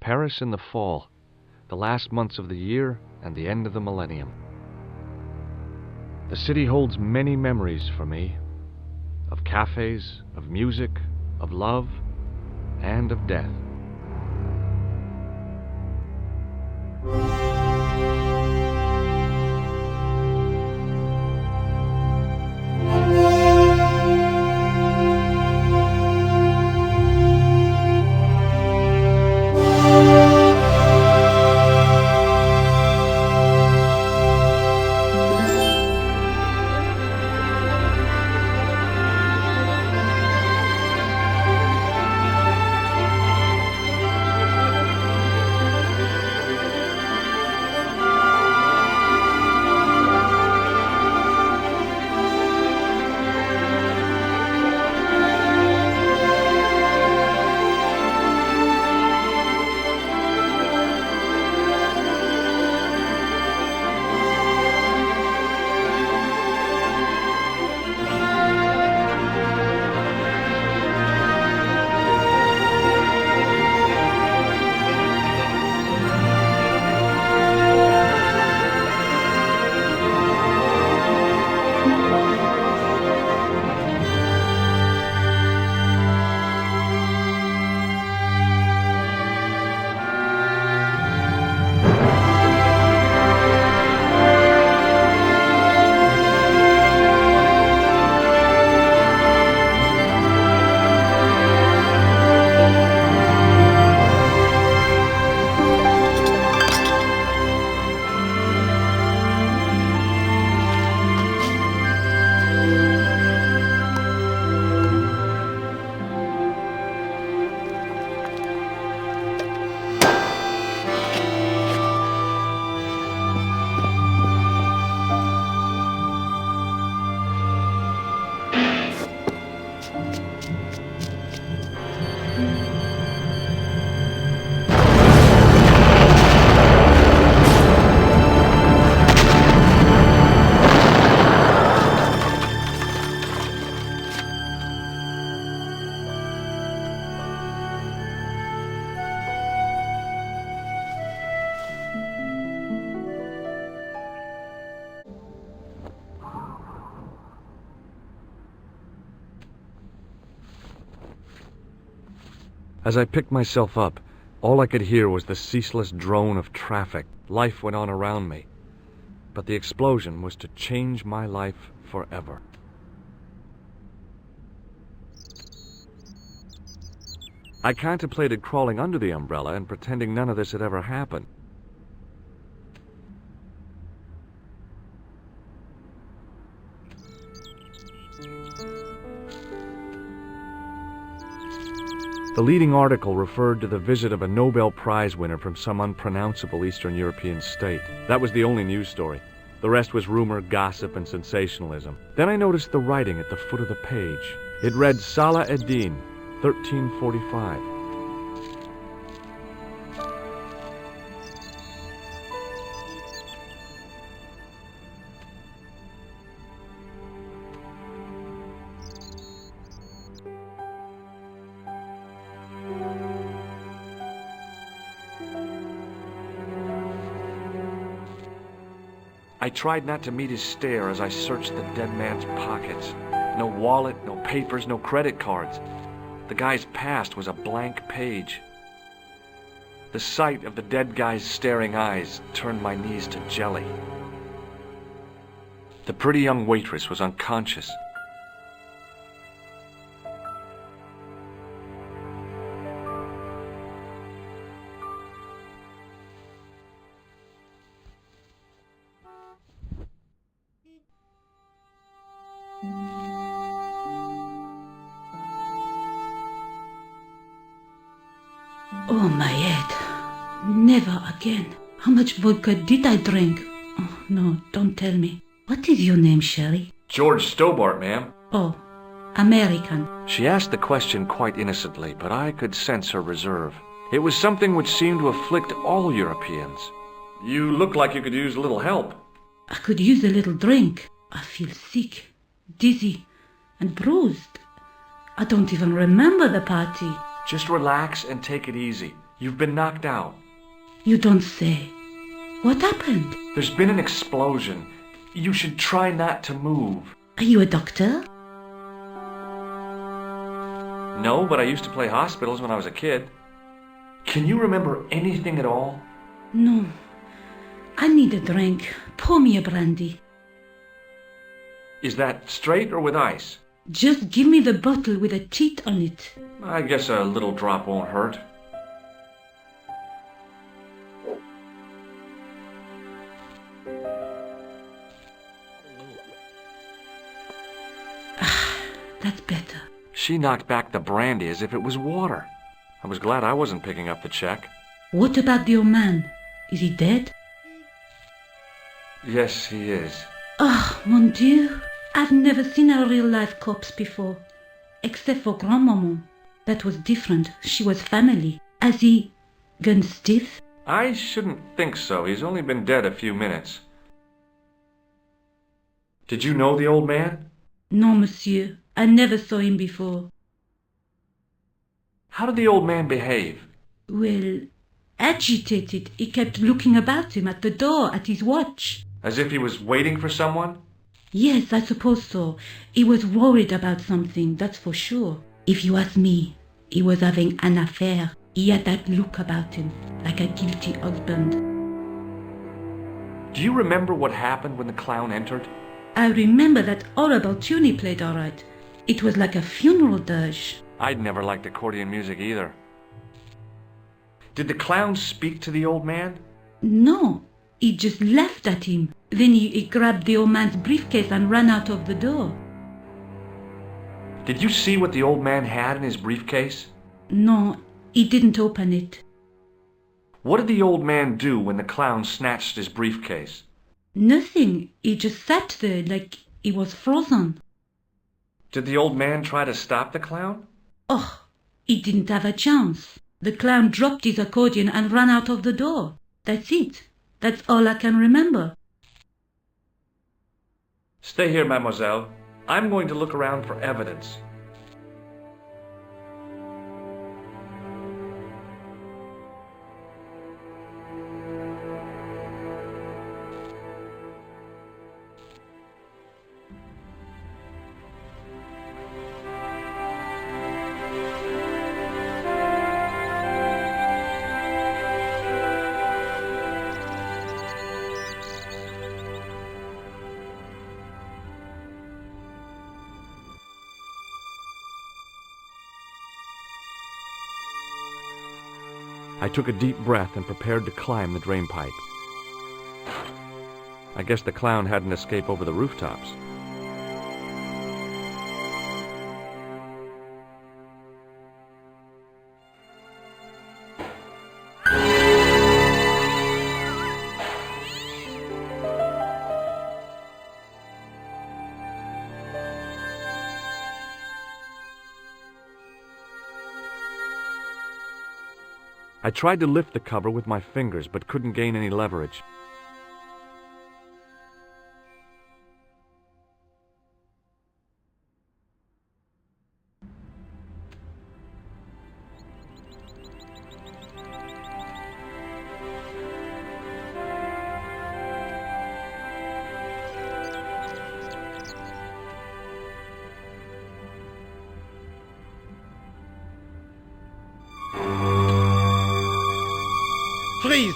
Paris in the fall, the last months of the year and the end of the millennium. The city holds many memories for me, of cafes, of music, of love, and of death. As I picked myself up, all I could hear was the ceaseless drone of traffic. Life went on around me. But the explosion was to change my life forever. I contemplated crawling under the umbrella and pretending none of this had ever happened. The leading article referred to the visit of a Nobel Prize winner from some unpronounceable Eastern European state. That was the only news story. The rest was rumor, gossip, and sensationalism. Then I noticed the writing at the foot of the page. It read Salah ed-Din, 1345. I tried not to meet his stare as I searched the dead man's pockets. No wallet, no papers, no credit cards. The guy's past was a blank page. The sight of the dead guy's staring eyes turned my knees to jelly. The pretty young waitress was unconscious. Oh, my head. Never again. How much vodka did I drink? Oh, no, don't tell me. What is your name, Sherry? George Stobart, ma'am. Oh, American. She asked the question quite innocently, but I could sense her reserve. It was something which seemed to afflict all Europeans. You look like you could use a little help. I could use a little drink. I feel sick, dizzy, and bruised. I don't even remember the party. Just relax and take it easy. You've been knocked out. You don't say. What happened? There's been an explosion. You should try not to move. Are you a doctor? No, but I used to play hospitals when I was a kid. Can you remember anything at all? No. I need a drink. Pour me a brandy. Is that straight or with ice? Just give me the bottle with a teat on it. I guess a little drop won't hurt. That's better. She knocked back the brandy as if it was water. I was glad I wasn't picking up the check. What about the old man? Is he dead? Yes, he is. Oh, mon Dieu. I've never seen a real-life corpse before. Except for Grandmaman. That was different. She was family. Has he gone stiff? I shouldn't think so. He's only been dead a few minutes. Did you know the old man? No, monsieur. I never saw him before. How did the old man behave? Well, agitated. He kept looking about him at the door, at his watch. As if he was waiting for someone? Yes, I suppose so. He was worried about something, that's for sure. If you ask me, he was having an affair. He had that look about him, like a guilty husband. Do you remember what happened when the clown entered? I remember that horrible tune he played all right. It was like a funeral dirge. I'd never liked accordion music either. Did the clown speak to the old man? No, he just laughed at him. Then he grabbed the old man's briefcase and ran out of the door. Did you see what the old man had in his briefcase? No, he didn't open it. What did the old man do when the clown snatched his briefcase? Nothing. He just sat there like he was frozen. Did the old man try to stop the clown? Oh, he didn't have a chance. The clown dropped his accordion and ran out of the door. That's it. That's all I can remember. Stay here, mademoiselle. I'm going to look around for evidence. I took a deep breath and prepared to climb the drainpipe. I guess the clown had an escape over the rooftops. I tried to lift the cover with my fingers, but couldn't gain any leverage. Freeze!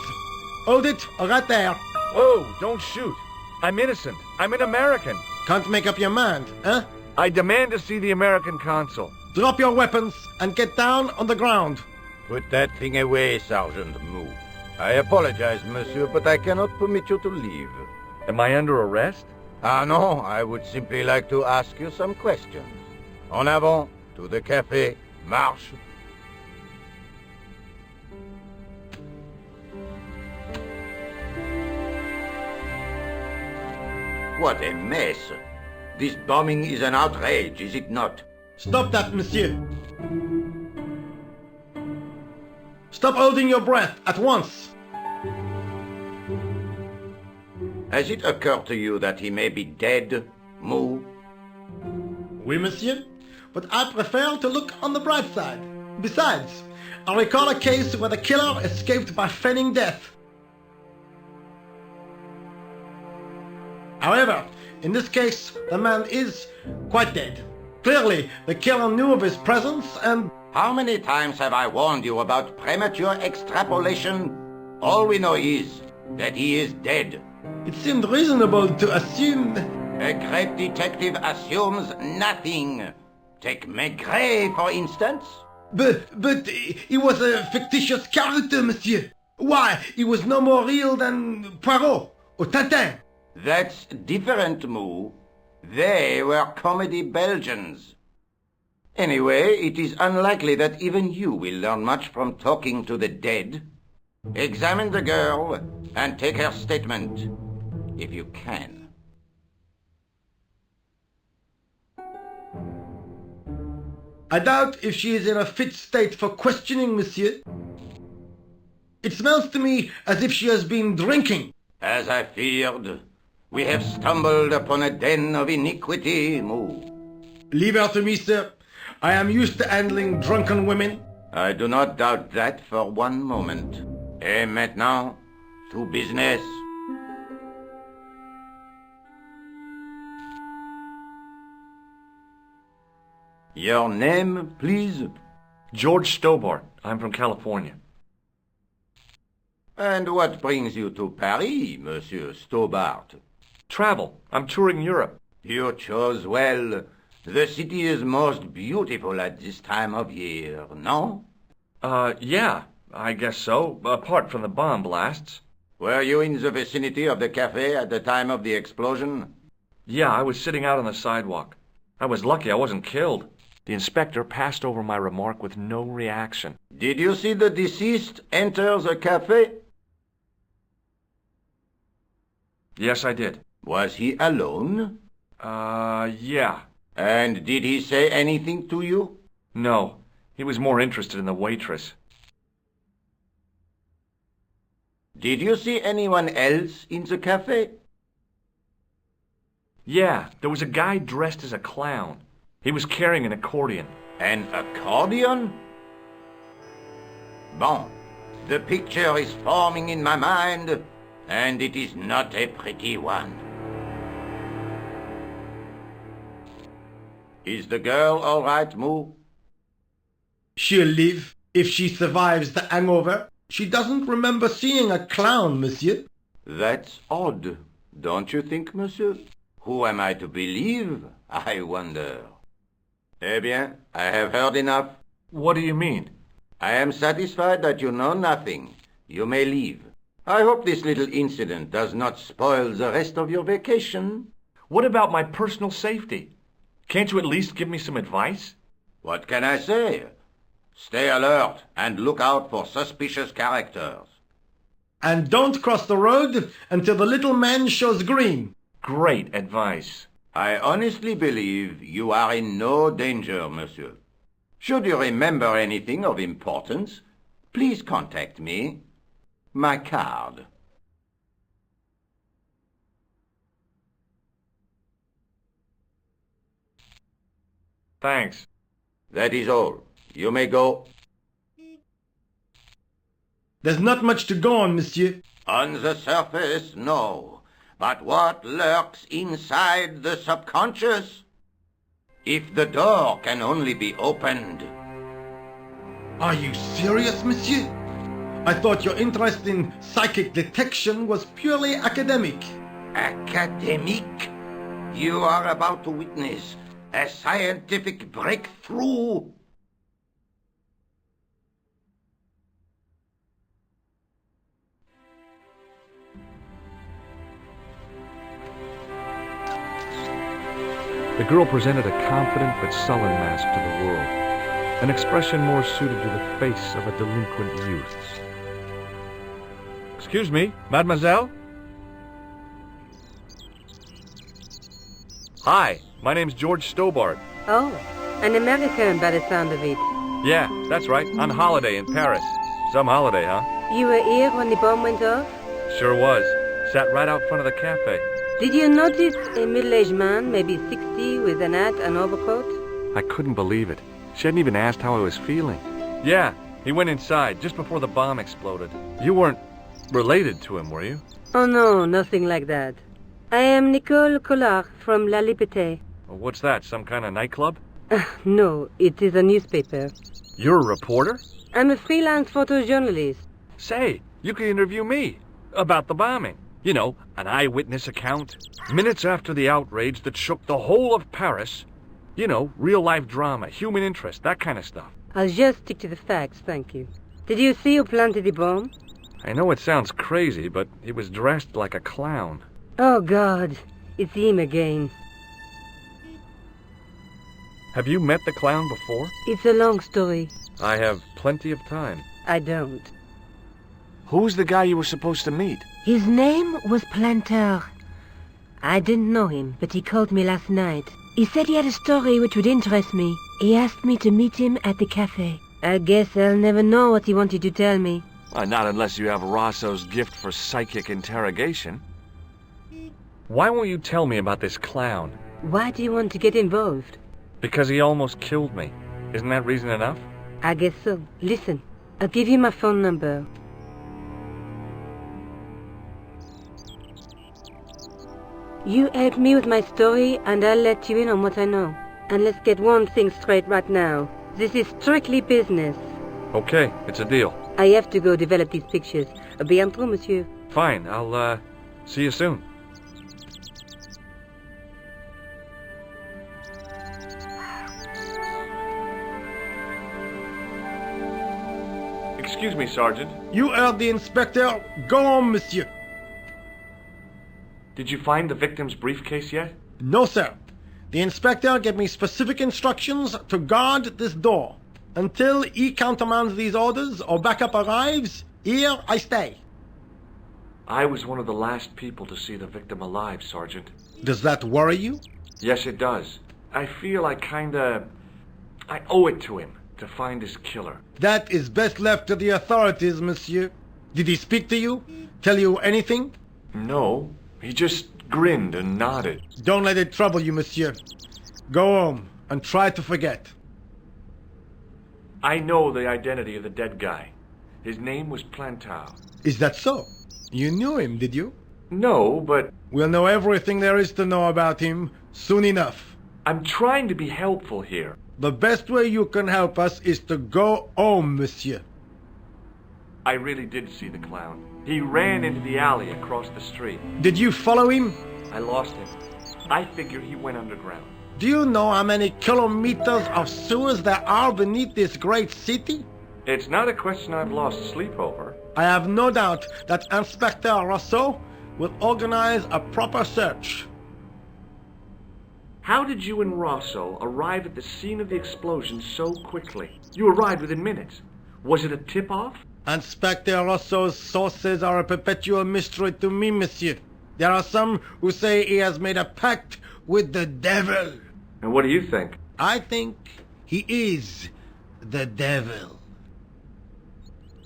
Hold it, right there. Whoa, don't shoot. I'm innocent. I'm an American. Can't make up your mind, huh? I demand to see the American consul. Drop your weapons and get down on the ground. Put that thing away, Sergeant Mou. I apologize, monsieur, but I cannot permit you to leave. Am I under arrest? Ah, no, I would simply like to ask you some questions. En avant, to the café, marche. What a mess. This bombing is an outrage, is it not? Stop that, monsieur. Stop holding your breath at once. Has it occurred to you that he may be dead, Mou? Oui, monsieur. But I prefer to look on the bright side. Besides, I recall a case where the killer escaped by feigning death. However, in this case, the man is quite dead. Clearly, the killer knew of his presence and... How many times have I warned you about premature extrapolation? All we know is that he is dead. It seemed reasonable to assume... A great detective assumes nothing. Take Maigret, for instance. But he was a fictitious character, monsieur. Why, he was no more real than Poirot or Tintin. That's different, Moo. They were comedy Belgians. Anyway, it is unlikely that even you will learn much from talking to the dead. Examine the girl and take her statement, if you can. I doubt if she is in a fit state for questioning, monsieur. It smells to me as if she has been drinking. As I feared, we have stumbled upon a den of iniquity, Moo. Leave her to me, sir. I am used to handling drunken women. I do not doubt that for one moment. Et maintenant, to business. Your name, please? George Stobart. I'm from California. And what brings you to Paris, Monsieur Stobart? Travel. I'm touring Europe. You chose well. The city is most beautiful at this time of year, no? Yeah, I guess so, apart from the bomb blasts. Were you in the vicinity of the cafe at the time of the explosion? Yeah, I was sitting out on the sidewalk. I was lucky I wasn't killed. The inspector passed over my remark with no reaction. Did you see the deceased enter the cafe? Yes, I did. Was he alone? Yeah. And did he say anything to you? No, he was more interested in the waitress. Did you see anyone else in the cafe? Yeah, there was a guy dressed as a clown. He was carrying an accordion. An accordion? Bon, the picture is forming in my mind, and it is not a pretty one. Is the girl all right, Moo? She'll live if she survives the hangover. She doesn't remember seeing a clown, monsieur. That's odd, don't you think, monsieur? Who am I to believe, I wonder? Eh bien, I have heard enough. What do you mean? I am satisfied that you know nothing. You may leave. I hope this little incident does not spoil the rest of your vacation. What about my personal safety? Can't you at least give me some advice? What can I say? Stay alert and look out for suspicious characters. And don't cross the road until the little man shows green. Great advice. I honestly believe you are in no danger, monsieur. Should you remember anything of importance, please contact me. My card. Thanks. That is all. You may go. There's not much to go on, monsieur. On the surface, no. But what lurks inside the subconscious? If the door can only be opened. Are you serious, monsieur? I thought your interest in psychic detection was purely academic. Academic? You are about to witness a scientific breakthrough. The girl presented a confident but sullen mask to the world, an expression more suited to the face of a delinquent youth. Excuse me, mademoiselle? Hi, my name's George Stobart. Oh, an American by the sound of it. Yeah, that's right, on holiday in Paris. Some holiday, huh? You were here when the bomb went off? Sure was. Sat right out front of the cafe. Did you notice a middle-aged man, maybe 60, with an hat and overcoat? I couldn't believe it. She hadn't even asked how I was feeling. Yeah, He went inside just before the bomb exploded. You weren't related to him, were you? Oh no, nothing like that. I am Nicole Collard from La Liberté. Well, what's that, some kind of nightclub? No, it is a newspaper. You're a reporter? I'm a freelance photojournalist. Say, you could interview me about the bombing. You know, an eyewitness account. Minutes after the outrage that shook the whole of Paris. You know, real-life drama, human interest, that kind of stuff. I'll just stick to the facts, thank you. Did you see who planted the bomb? I know it sounds crazy, but he was dressed like a clown. Oh God, it's him again. Have you met the clown before? It's a long story. I have plenty of time. I don't. Who's the guy you were supposed to meet? His name was Planter. I didn't know him, but he called me last night. He said he had a story which would interest me. He asked me to meet him at the cafe. I guess I'll never know what he wanted to tell me. Not unless you have Rosso's gift for psychic interrogation. Why won't you tell me about this clown? Why do you want to get involved? Because he almost killed me. Isn't that reason enough? I guess so. Listen, I'll give you my phone number. You help me with my story and I'll let you in on what I know. And let's get one thing straight right now. This is strictly business. Okay, it's a deal. I have to go develop these pictures. À bientôt, monsieur. Fine, I'll, see you soon. Excuse me, Sergeant. You heard the inspector. Go on, monsieur. Did you find the victim's briefcase yet? No, sir. The inspector gave me specific instructions to guard this door. Until he countermands these orders or backup arrives, here I stay. I was one of the last people to see the victim alive, Sergeant. Does that worry you? Yes, it does. I feel I owe it to him to find his killer. That is best left to the authorities, monsieur. Did he speak to you? Tell you anything? No, he just grinned and nodded. Don't let it trouble you, monsieur. Go home and try to forget. I know the identity of the dead guy. His name was Planter. Is that so? You knew him, did you? No, but We'll know everything there is to know about him soon enough. I'm trying to be helpful here. The best way you can help us is to go home, monsieur. I really did see the clown. He ran into the alley across the street. Did you follow him? I lost him. I figure he went underground. Do you know how many kilometers of sewers there are beneath this great city? It's not a question I've lost sleep over. I have no doubt that Inspector Rousseau will organize a proper search. How did you and Rosso arrive at the scene of the explosion so quickly? You arrived within minutes. Was it a tip-off? Inspector Rousseau's sources are a perpetual mystery to me, monsieur. There are some who say he has made a pact with the devil. And what do you think? I think he is the devil.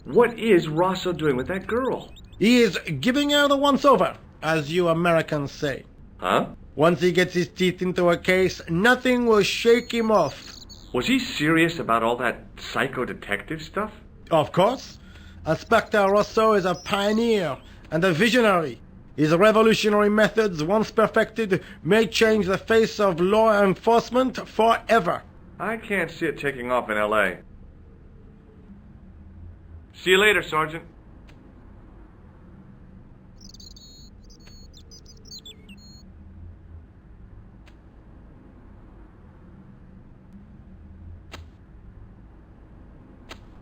What is Rosso doing with that girl? He is giving her the once-over, as you Americans say. Huh? Once he gets his teeth into a case, nothing will shake him off. Was he serious about all that psycho-detective stuff? Of course. Inspector Rousseau is a pioneer and a visionary. His revolutionary methods, once perfected, may change the face of law enforcement forever. I can't see it taking off in L.A. See you later, Sergeant.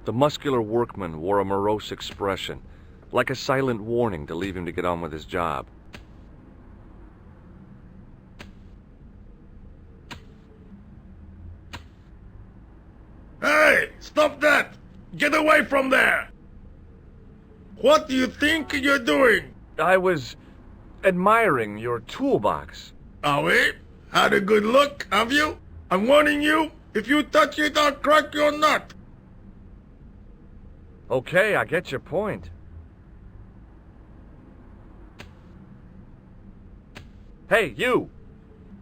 The muscular workman wore a morose expression, like a silent warning to leave him to get on with his job. Hey, stop that! Get away from there! What do you think you're doing? I was admiring your toolbox. Oh, we? Had a good look, have you? I'm warning you, if you touch it, I'll crack your nut. Okay, I get your point. Hey, you!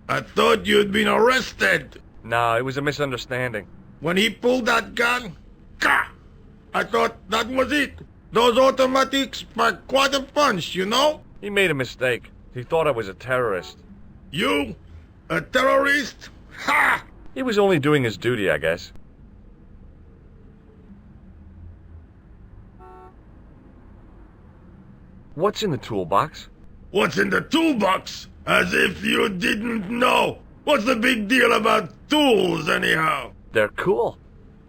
I thought you'd been arrested. No, it was a misunderstanding. When he pulled that gun, gah! I thought that was it. Those automatics pack quite a punch, you know? He made a mistake. He thought I was a terrorist. You? A terrorist? Ha! He was only doing his duty, I guess. What's in the toolbox? What's in the toolbox? As if you didn't know. What's the big deal about tools, anyhow? They're cool.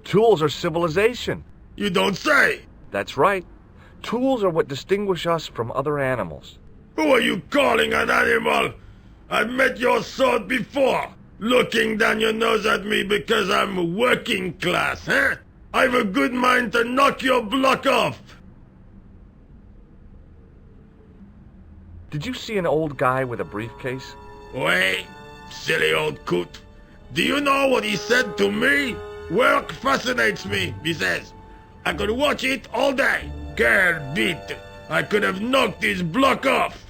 Tools are civilization. You don't say. That's right. Tools are what distinguish us from other animals. Who are you calling an animal? I've met your sort before. Looking down your nose at me because I'm working class, huh? I've a good mind to knock your block off. Did you see an old guy with a briefcase? Wait, silly old coot. Do you know what he said to me? Work fascinates me, he says. I could watch it all day. Quelle bite. I could have knocked his block off.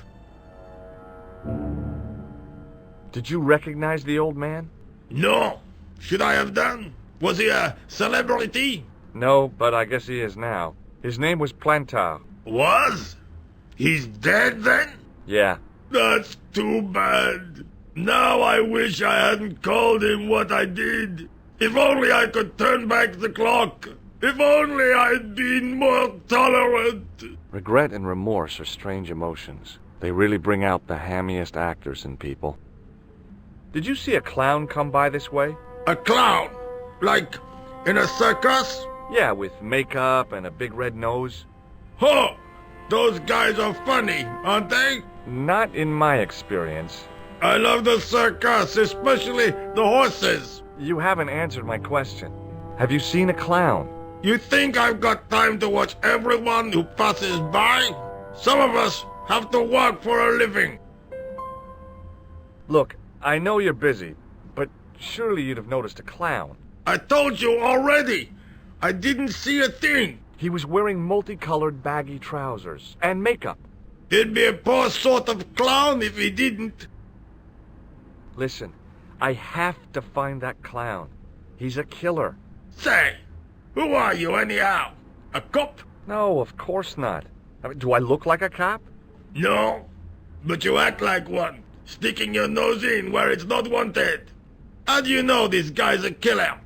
Did you recognize the old man? No. Should I have done? Was he a celebrity? No, but I guess he is now. His name was Plantar. Was? He's dead then? Yeah. That's too bad. Now I wish I hadn't called him what I did. If only I could turn back the clock. If only I'd been more tolerant. Regret and remorse are strange emotions. They really bring out the hammiest actors in people. Did you see a clown come by this way? A clown? Like in a circus? Yeah, with makeup and a big red nose. Huh! Those guys are funny, aren't they? Not in my experience. I love the circus, especially the horses. You haven't answered my question. Have you seen a clown? You think I've got time to watch everyone who passes by? Some of us have to work for a living. Look, I know you're busy, but surely you'd have noticed a clown. I told you already. I didn't see a thing. He was wearing multicolored baggy trousers and makeup. He'd be a poor sort of clown if he didn't. Listen, I have to find that clown. He's a killer. Say, who are you anyhow? A cop? No, of course not. I mean, do I look like a cop? No, but you act like one, sticking your nose in where it's not wanted. How do you know this guy's a killer?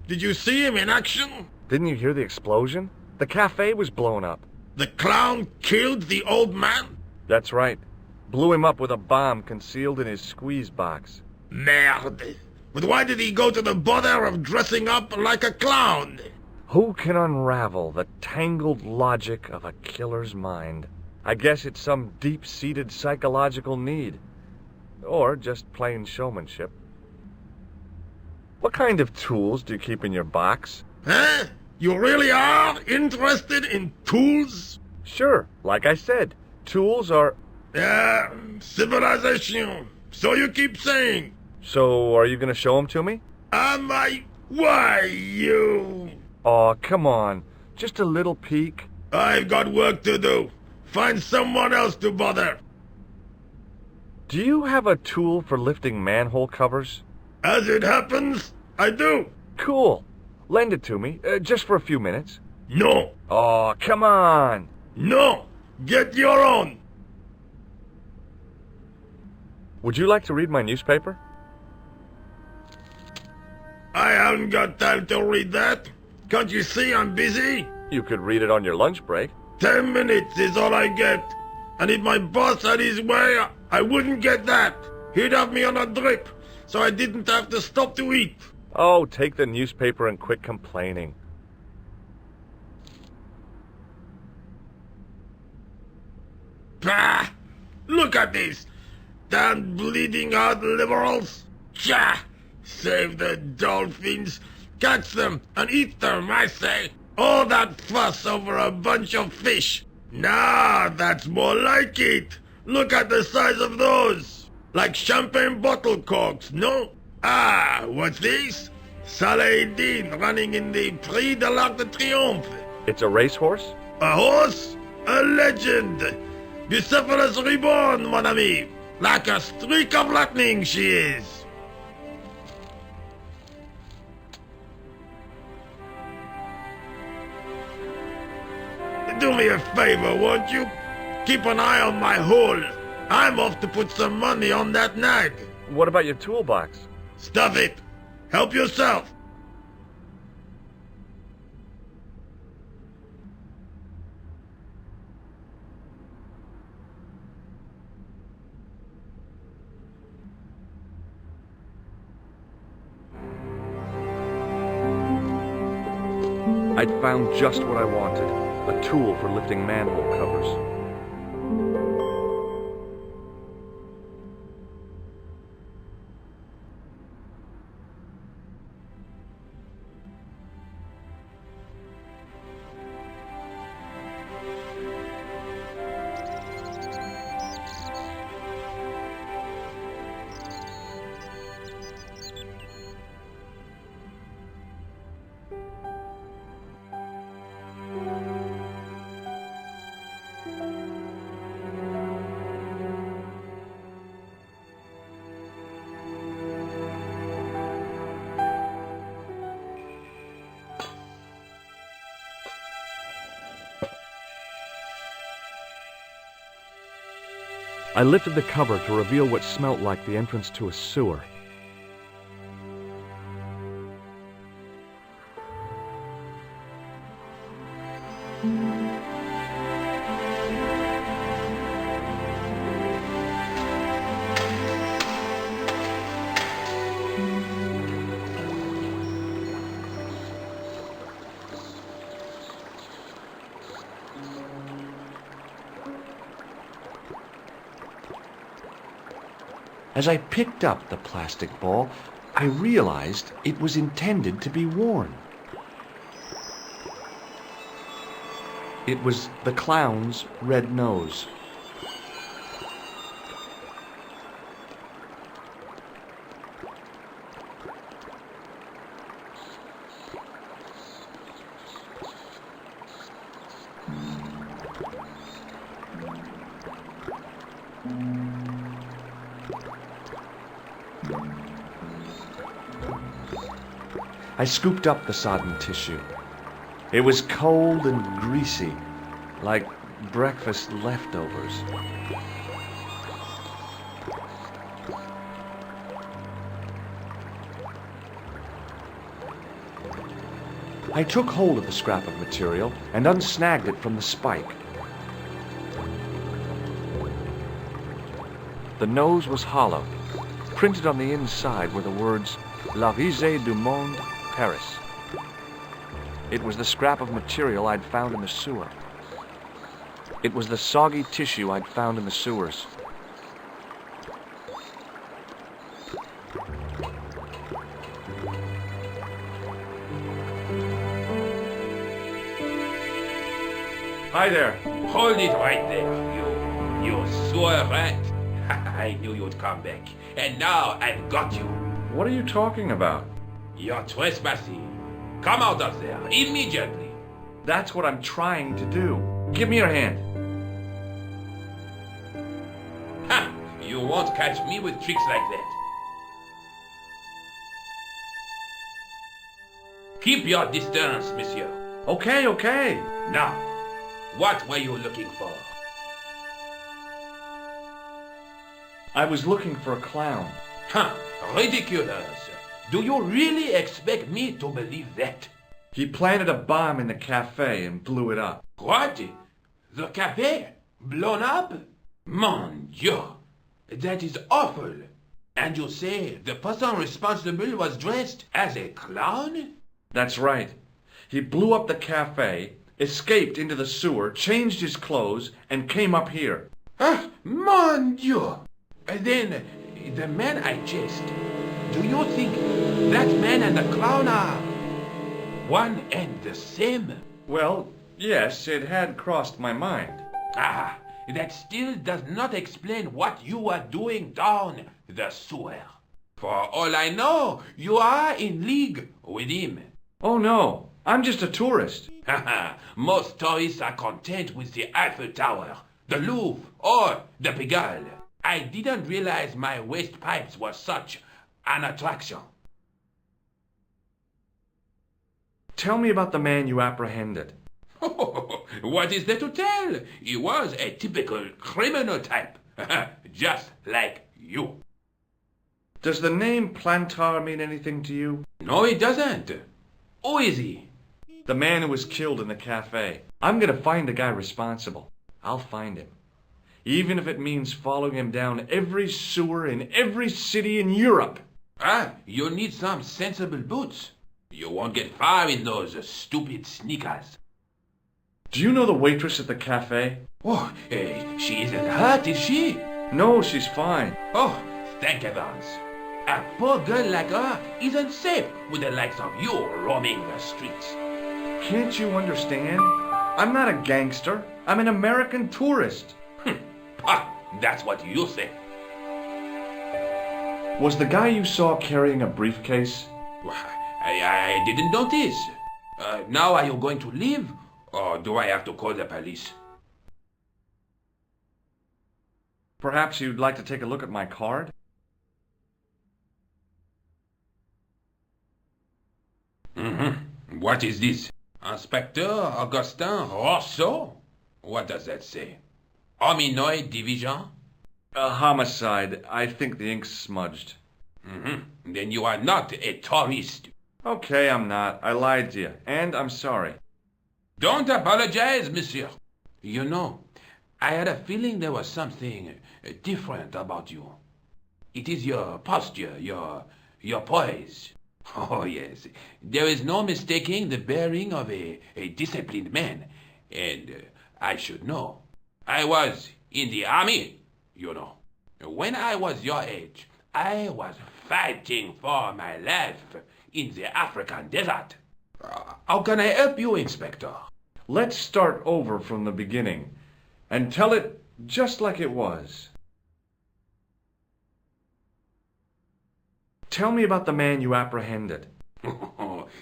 Did you see him in action? Didn't you hear the explosion? The cafe was blown up. The clown killed the old man? That's right. Blew him up with a bomb concealed in his squeeze box. Merde. But why did he go to the bother of dressing up like a clown? Who can unravel the tangled logic of a killer's mind? I guess it's some deep-seated psychological need. Or just plain showmanship. What kind of tools do you keep in your box? Huh? You really are interested in tools? Sure, like I said, tools are... Yeah, civilization. So you keep saying. So, are you gonna show them to me? Am I? Why, you? Aw, come on. Just a little peek. I've got work to do. Find someone else to bother. Do you have a tool for lifting manhole covers? As it happens, I do. Cool. Lend it to me, just for a few minutes. No. Aw, come on. No. Get your own. Would you like to read my newspaper? I haven't got time to read that. Can't you see I'm busy? You could read it on your lunch break. 10 minutes is all I get. And if my boss had his way, I wouldn't get that. He'd have me on a drip, so I didn't have to stop to eat. Oh, take the newspaper and quit complaining. Bah! Look at this. Damn bleeding heart liberals. Tcha! Save the dolphins. Catch them and eat them, I say. All that fuss over a bunch of fish. Nah, that's more like it. Look at the size of those. Like champagne bottle corks, no? Ah, what's this? Saladin running in the Prix de l'Arc de Triomphe. It's a racehorse? A horse? A legend. Bucephalus reborn, mon ami. Like a streak of lightning she is. me a favor, won't you? Keep an eye on my hole. I'm off to put some money on that nag. What about your toolbox? Stuff it. Help yourself. I'd found just what I wanted, a tool for lifting manhole covers. I lifted the cover to reveal what smelt like the entrance to a sewer. As I picked up the plastic ball, I realized it was intended to be worn. It was the clown's red nose. I scooped up the sodden tissue. It was cold and greasy, like breakfast leftovers. I took hold of the scrap of material and unsnagged it from the spike. The nose was hollow. Printed on the inside were the words, La Risee de Monde, Paris. It was the scrap of material I'd found in the sewer. It was the soggy tissue I'd found in the sewers. Hi there. Hold it right there, you sewer rat. I knew you'd come back, and now I've got you. What are you talking about? You're trespassing. Come out of there, immediately. That's what I'm trying to do. Give me your hand. Ha! You won't catch me with tricks like that. Keep your distance, monsieur. Okay, okay. Now, what were you looking for? I was looking for a clown. Huh, ridiculous. Do you really expect me to believe that? He planted a bomb in the cafe and blew it up. What? The cafe? Blown up? Mon Dieu! That is awful. And you say the person responsible was dressed as a clown? That's right. He blew up the cafe, escaped into the sewer, changed his clothes, and came up here. Ah, mon Dieu! Then, the man I chased, do you think that man and the clown are one and the same? Well, yes, it had crossed my mind. Ah, that still does not explain what you are doing down the sewer. For all I know, you are in league with him. Oh no, I'm just a tourist. Haha, most tourists are content with the Eiffel Tower, the Louvre, or the Pigalle. I didn't realize my waste pipes were such an attraction. Tell me about the man you apprehended. What is there to tell? He was a typical criminal type, just like you. Does the name Plantar mean anything to you? No, it doesn't. Who is he? The man who was killed in the cafe. I'm gonna find the guy responsible. I'll find him. Even if it means following him down every sewer in every city in Europe. You need some sensible boots. You won't get far in those stupid sneakers. Do you know the waitress at the cafe? Oh, she isn't hurt, is she? No, she's fine. Oh, thank heavens. A poor girl like her isn't safe with the likes of you roaming the streets. Can't you understand? I'm not a gangster. I'm an American tourist. That's what you say. Was the guy you saw carrying a briefcase? I didn't notice. Now are you going to leave? Or do I have to call the police? Perhaps you'd like to take a look at my card? What is this? Inspector Augustin Rousseau? What does that say? Hominoid Division? A homicide. I think the ink's smudged. Then you are not a tourist. Okay, I'm not. I lied to you. And I'm sorry. Don't apologize, monsieur. You know, I had a feeling there was something different about you. It is your posture, your poise. Oh, yes. There is no mistaking the bearing of a disciplined man. And I should know. I was in the army, you know. When I was your age, I was fighting for my life in the African desert. How can I help you, Inspector? Let's start over from the beginning and tell it just like it was. Tell me about the man you apprehended.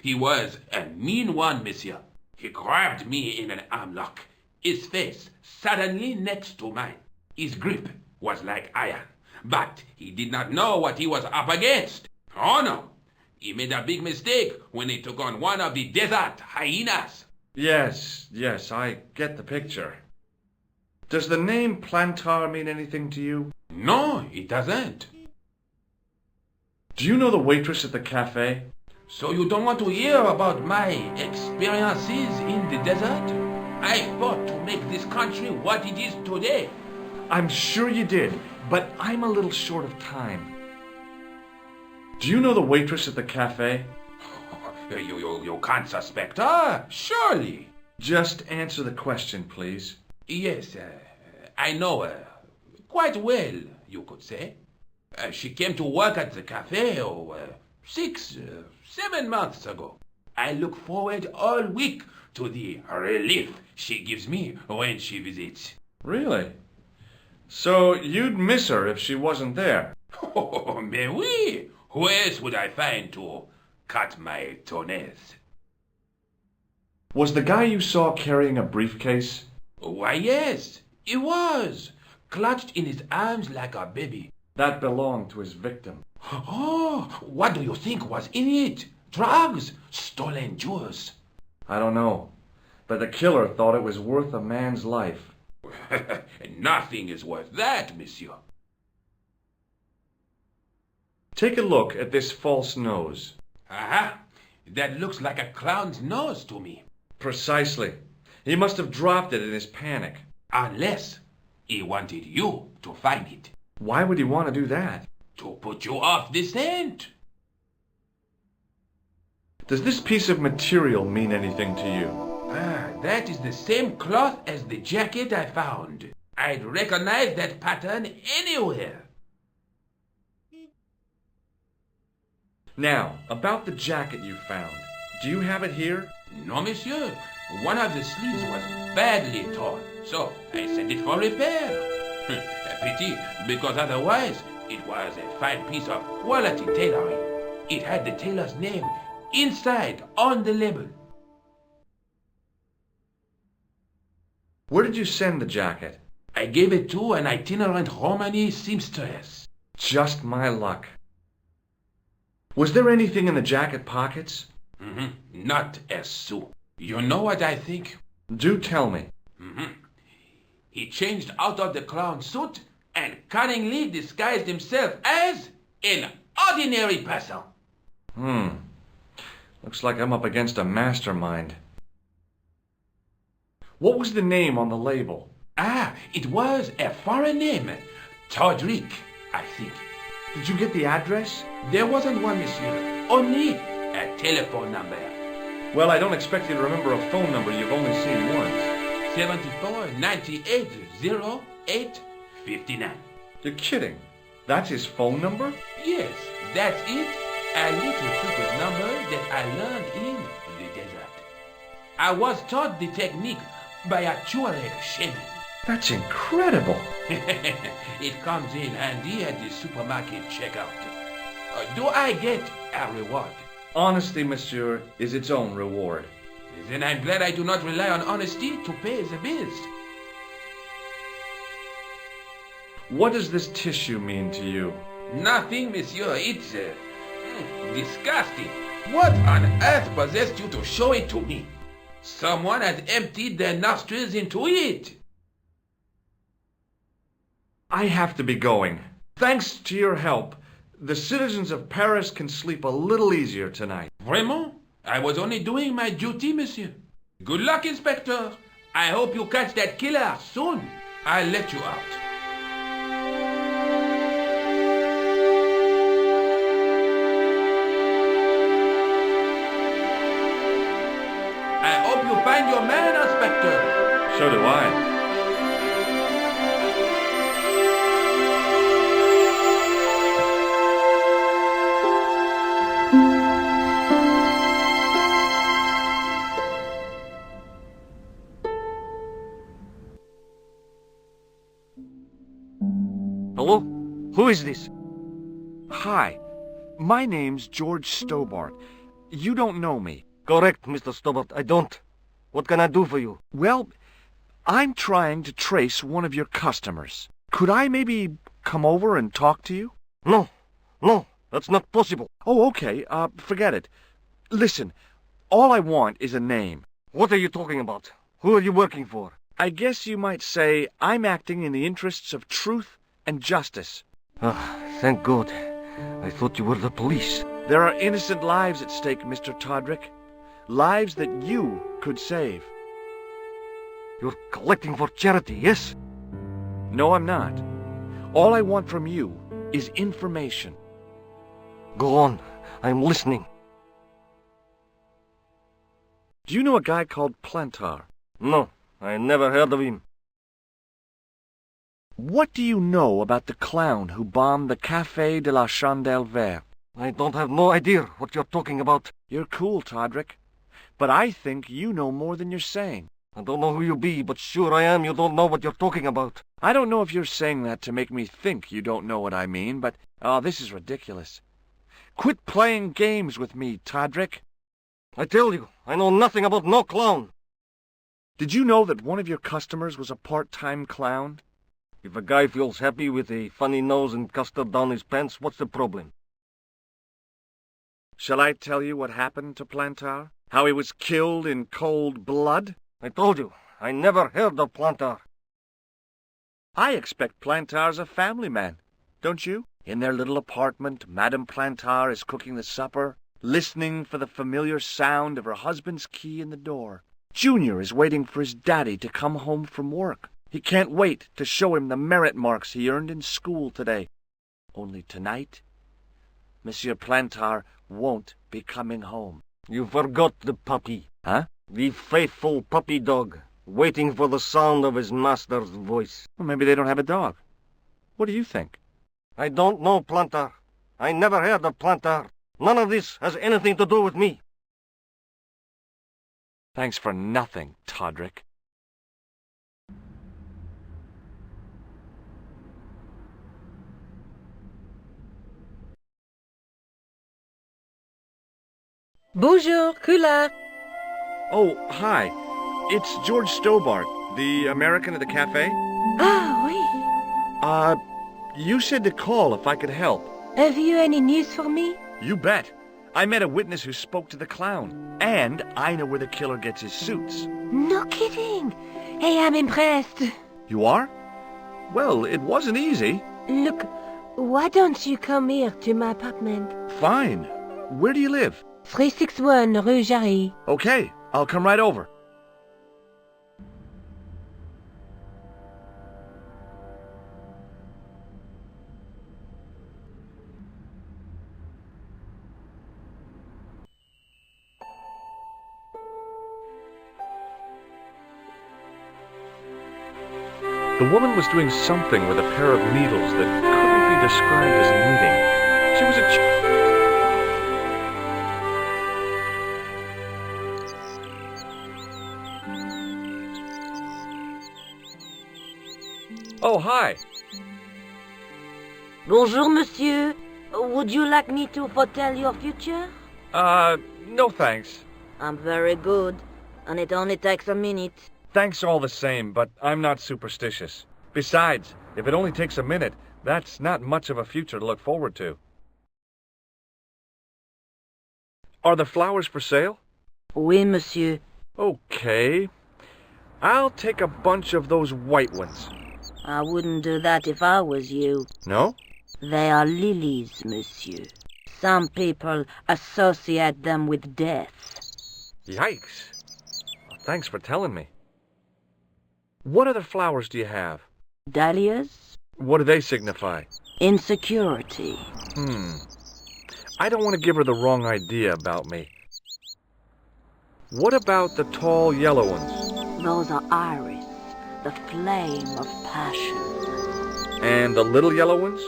He was a mean one, monsieur. He grabbed me in an armlock, his face suddenly next to mine. His grip was like iron, but he did not know what he was up against. Oh no, he made a big mistake when he took on one of the desert hyenas. Yes, I get the picture. Does the name Plantar mean anything to you? No, it doesn't. Do you know the waitress at the cafe? So you don't want to hear about my experiences in the desert? I fought to make this country what it is today. I'm sure you did, but I'm a little short of time. Do you know the waitress at the cafe? You can't suspect her, surely. Just answer the question, please. Yes, I know her. Quite well, you could say. She came to work at the cafe 6, 7 months ago. I look forward all week to the relief she gives me when she visits. Really? So you'd miss her if she wasn't there? Oh, mais oui. Who else would I find to cut my toenails? Was the guy you saw carrying a briefcase? Why, yes, he was. Clutched in his arms like a baby. That belonged to his victim. Oh, what do you think was in it? Drugs? Stolen jewels? I don't know, but the killer thought it was worth a man's life. Nothing is worth that, monsieur. Take a look at this false nose. Aha! That looks like a clown's nose to me. Precisely. He must have dropped it in his panic. Unless he wanted you to find it. Why would he want to do that? To put you off the scent. Does this piece of material mean anything to you? That is the same cloth as the jacket I found. I'd recognize that pattern anywhere. Now, about the jacket you found. Do you have it here? No, monsieur. One of the sleeves was badly torn, so I sent it for repair. A pity, because otherwise it was a fine piece of quality tailoring. It had the tailor's name inside on the label. Where did you send the jacket? I gave it to an itinerant Romany seamstress. Just my luck. Was there anything in the jacket pockets? Not a sou. You know what I think? Do tell me. He changed out of the clown suit and cunningly disguised himself as an ordinary person. Looks like I'm up against a mastermind. What was the name on the label? It was a foreign name. Todrick, I think. Did you get the address? There wasn't one, monsieur. Only a telephone number. Well, I don't expect you to remember a phone number you've only seen once. 74 98 08 59. You're kidding. That's his phone number? Yes, that's it. A little secret number that I learned in the desert. I was taught the technique by a Tuareg shaman. That's incredible. It comes in handy at the supermarket checkout. Do I get a reward? Honesty, monsieur, is its own reward. Then I'm glad I do not rely on honesty to pay the bills. What does this tissue mean to you? Nothing, monsieur. It's disgusting. What on earth possessed you to show it to me? Someone has emptied their nostrils into it. I have to be going. Thanks to your help, the citizens of Paris can sleep a little easier tonight. Vraiment? I was only doing my duty, monsieur. Good luck, Inspector. I hope you catch that killer soon. I'll let you out. I hope you find your man, Inspector. So do I. Hello? Who is this? Hi, my name's George Stobart. You don't know me. Correct, Mr. Stobart, I don't. What can I do for you? Well, I'm trying to trace one of your customers. Could I maybe come over and talk to you? No, that's not possible. Oh, okay, forget it. Listen, all I want is a name. What are you talking about? Who are you working for? I guess you might say I'm acting in the interests of truth and justice. Thank God. I thought you were the police. There are innocent lives at stake, Mr. Todrick. Lives that you could save. You're collecting for charity, yes? No, I'm not. All I want from you is information. Go on. I'm listening. Do you know a guy called Plantar? No, I never heard of him. What do you know about the clown who bombed the Café de la Chandelle Verte? I don't have no idea what you're talking about. You're cool, Todrick. But I think you know more than you're saying. I don't know who you be, but sure I am you don't know what you're talking about. I don't know if you're saying that to make me think you don't know what I mean, but... Oh, this is ridiculous. Quit playing games with me, Todrick. I tell you, I know nothing about no clown. Did you know that one of your customers was a part-time clown? If a guy feels happy with a funny nose and custard down his pants, what's the problem? Shall I tell you what happened to Plantar? How he was killed in cold blood? I told you, I never heard of Plantar. I expect Plantar's a family man, don't you? In their little apartment, Madame Plantar is cooking the supper, listening for the familiar sound of her husband's key in the door. Junior is waiting for his daddy to come home from work. He can't wait to show him the merit marks he earned in school today. Only tonight, Monsieur Plantar won't be coming home. You forgot the puppy. Huh? The faithful puppy dog, waiting for the sound of his master's voice. Well, maybe they don't have a dog. What do you think? I don't know Plantar. I never heard of Plantar. None of this has anything to do with me. Thanks for nothing, Todrick. Bonjour, Kula. Oh, hi. It's George Stobart, the American at the cafe. Ah, oui. You said to call if I could help. Have you any news for me? You bet. I met a witness who spoke to the clown. And I know where the killer gets his suits. No kidding. Hey, I'm impressed. You are? Well, it wasn't easy. Look, why don't you come here to my apartment? Fine. Where do you live? 361 Rue Jarry. Okay, I'll come right over. The woman was doing something with a pair of needles that couldn't be described as knitting. She was a... Oh, hi. Bonjour, monsieur. Would you like me to foretell your future? No thanks. I'm very good, and it only takes a minute. Thanks all the same, but I'm not superstitious. Besides, if it only takes a minute, that's not much of a future to look forward to. Are the flowers for sale? Oui, monsieur. Okay. I'll take a bunch of those white ones. I wouldn't do that if I was you. No? They are lilies, monsieur. Some people associate them with death. Yikes. Well, thanks for telling me. What other flowers do you have? Dahlias? What do they signify? Insecurity. I don't want to give her the wrong idea about me. What about the tall yellow ones? Those are iris, the flame of passion. And the little yellow ones?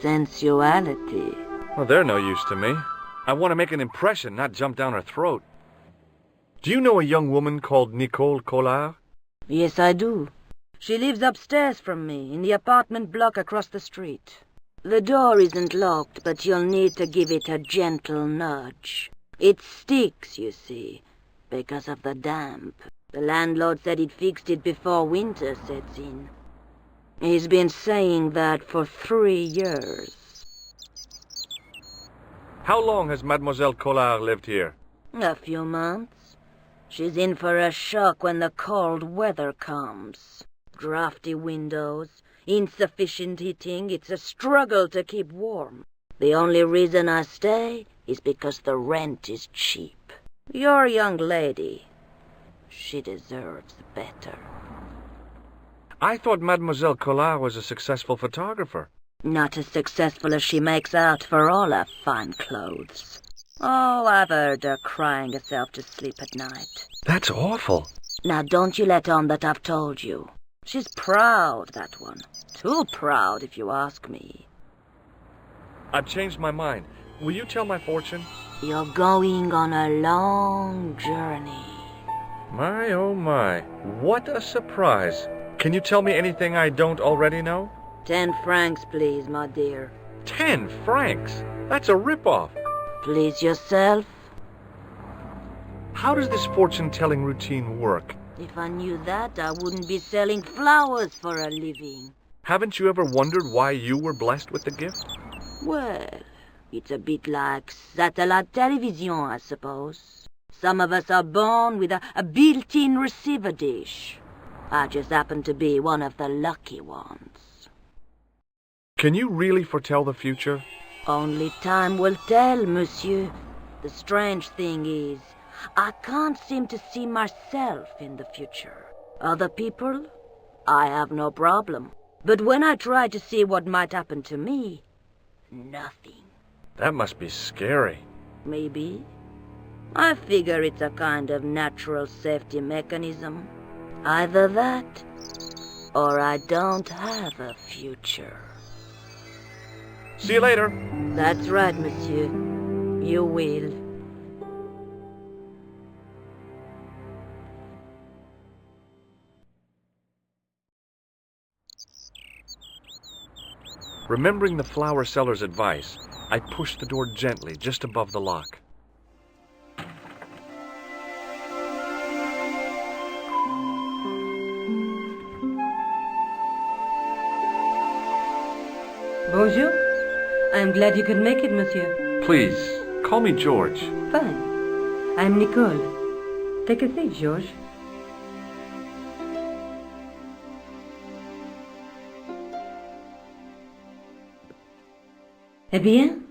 Sensuality. Well, they're no use to me. I want to make an impression, not jump down her throat. Do you know a young woman called Nicole Collard? Yes, I do. She lives upstairs from me, in the apartment block across the street. The door isn't locked, but you'll need to give it a gentle nudge. It sticks, you see, because of the damp. The landlord said he'd fixed it before winter sets in. He's been saying that for 3 years. How long has Mademoiselle Collard lived here? A few months. She's in for a shock when the cold weather comes. Drafty windows, insufficient heating, it's a struggle to keep warm. The only reason I stay is because the rent is cheap. You're a young lady. She deserves better. I thought Mademoiselle Collard was a successful photographer. Not as successful as she makes out for all her fine clothes. Oh, I've heard her crying herself to sleep at night. That's awful. Now don't you let on that I've told you. She's proud, that one. Too proud, if you ask me. I've changed my mind. Will you tell my fortune? You're going on a long journey. My, oh my. What a surprise. Can you tell me anything I don't already know? 10 francs, please, my dear. 10 francs? That's a rip-off. Please yourself. How does this fortune-telling routine work? If I knew that, I wouldn't be selling flowers for a living. Haven't you ever wondered why you were blessed with the gift? Well, it's a bit like satellite television, I suppose. Some of us are born with a built-in receiver dish. I just happen to be one of the lucky ones. Can you really foretell the future? Only time will tell, monsieur. The strange thing is, I can't seem to see myself in the future. Other people, I have no problem. But when I try to see what might happen to me, nothing. That must be scary. Maybe. I figure it's a kind of natural safety mechanism. Either that, or I don't have a future. See you later. That's right, monsieur. You will. Remembering the flower seller's advice, I pushed the door gently just above the lock. Bonjour. I'm glad you could make it, monsieur. Please, Call me George. Fine. I'm Nicole. Take a seat, George. Eh bien?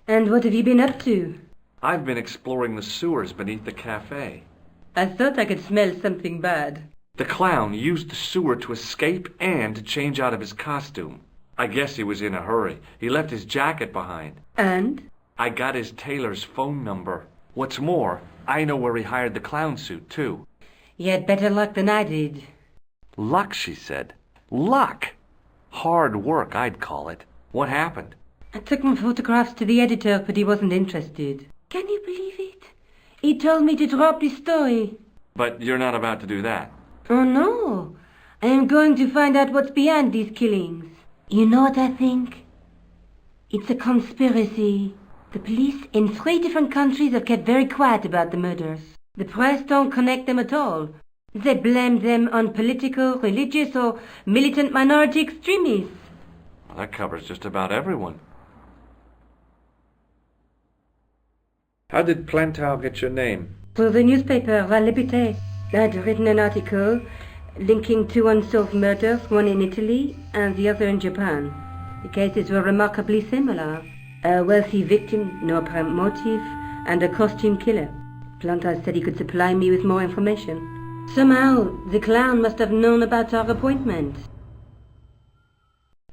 And what have you been up to? I've been exploring the sewers beneath the cafe. I thought I could smell something bad. The clown used the sewer to escape and to change out of his costume. I guess he was in a hurry. He left his jacket behind. And? I got his tailor's phone number. What's more, I know where he hired the clown suit, too. You had better luck than I did. Luck, she said. Luck! Hard work, I'd call it. What happened? I took my photographs to the editor, but he wasn't interested. Can you believe it? He told me to drop the story. But you're not about to do that. Oh, no. I am going to find out what's behind these killings. You know what I think? It's a conspiracy. The police in 3 different countries have kept very quiet about the murders. The press don't connect them at all. They blame them on political, religious, or militant minority extremists. Well, that covers just about everyone. How did Plantar get your name? Through the newspaper, La Liberté. I'd written an article linking 2 unsolved murders, one in Italy and the other in Japan. The cases were remarkably similar. A wealthy victim, no apparent motive, and a costume killer. Plantar said he could supply me with more information. Somehow, the clown must have known about our appointment.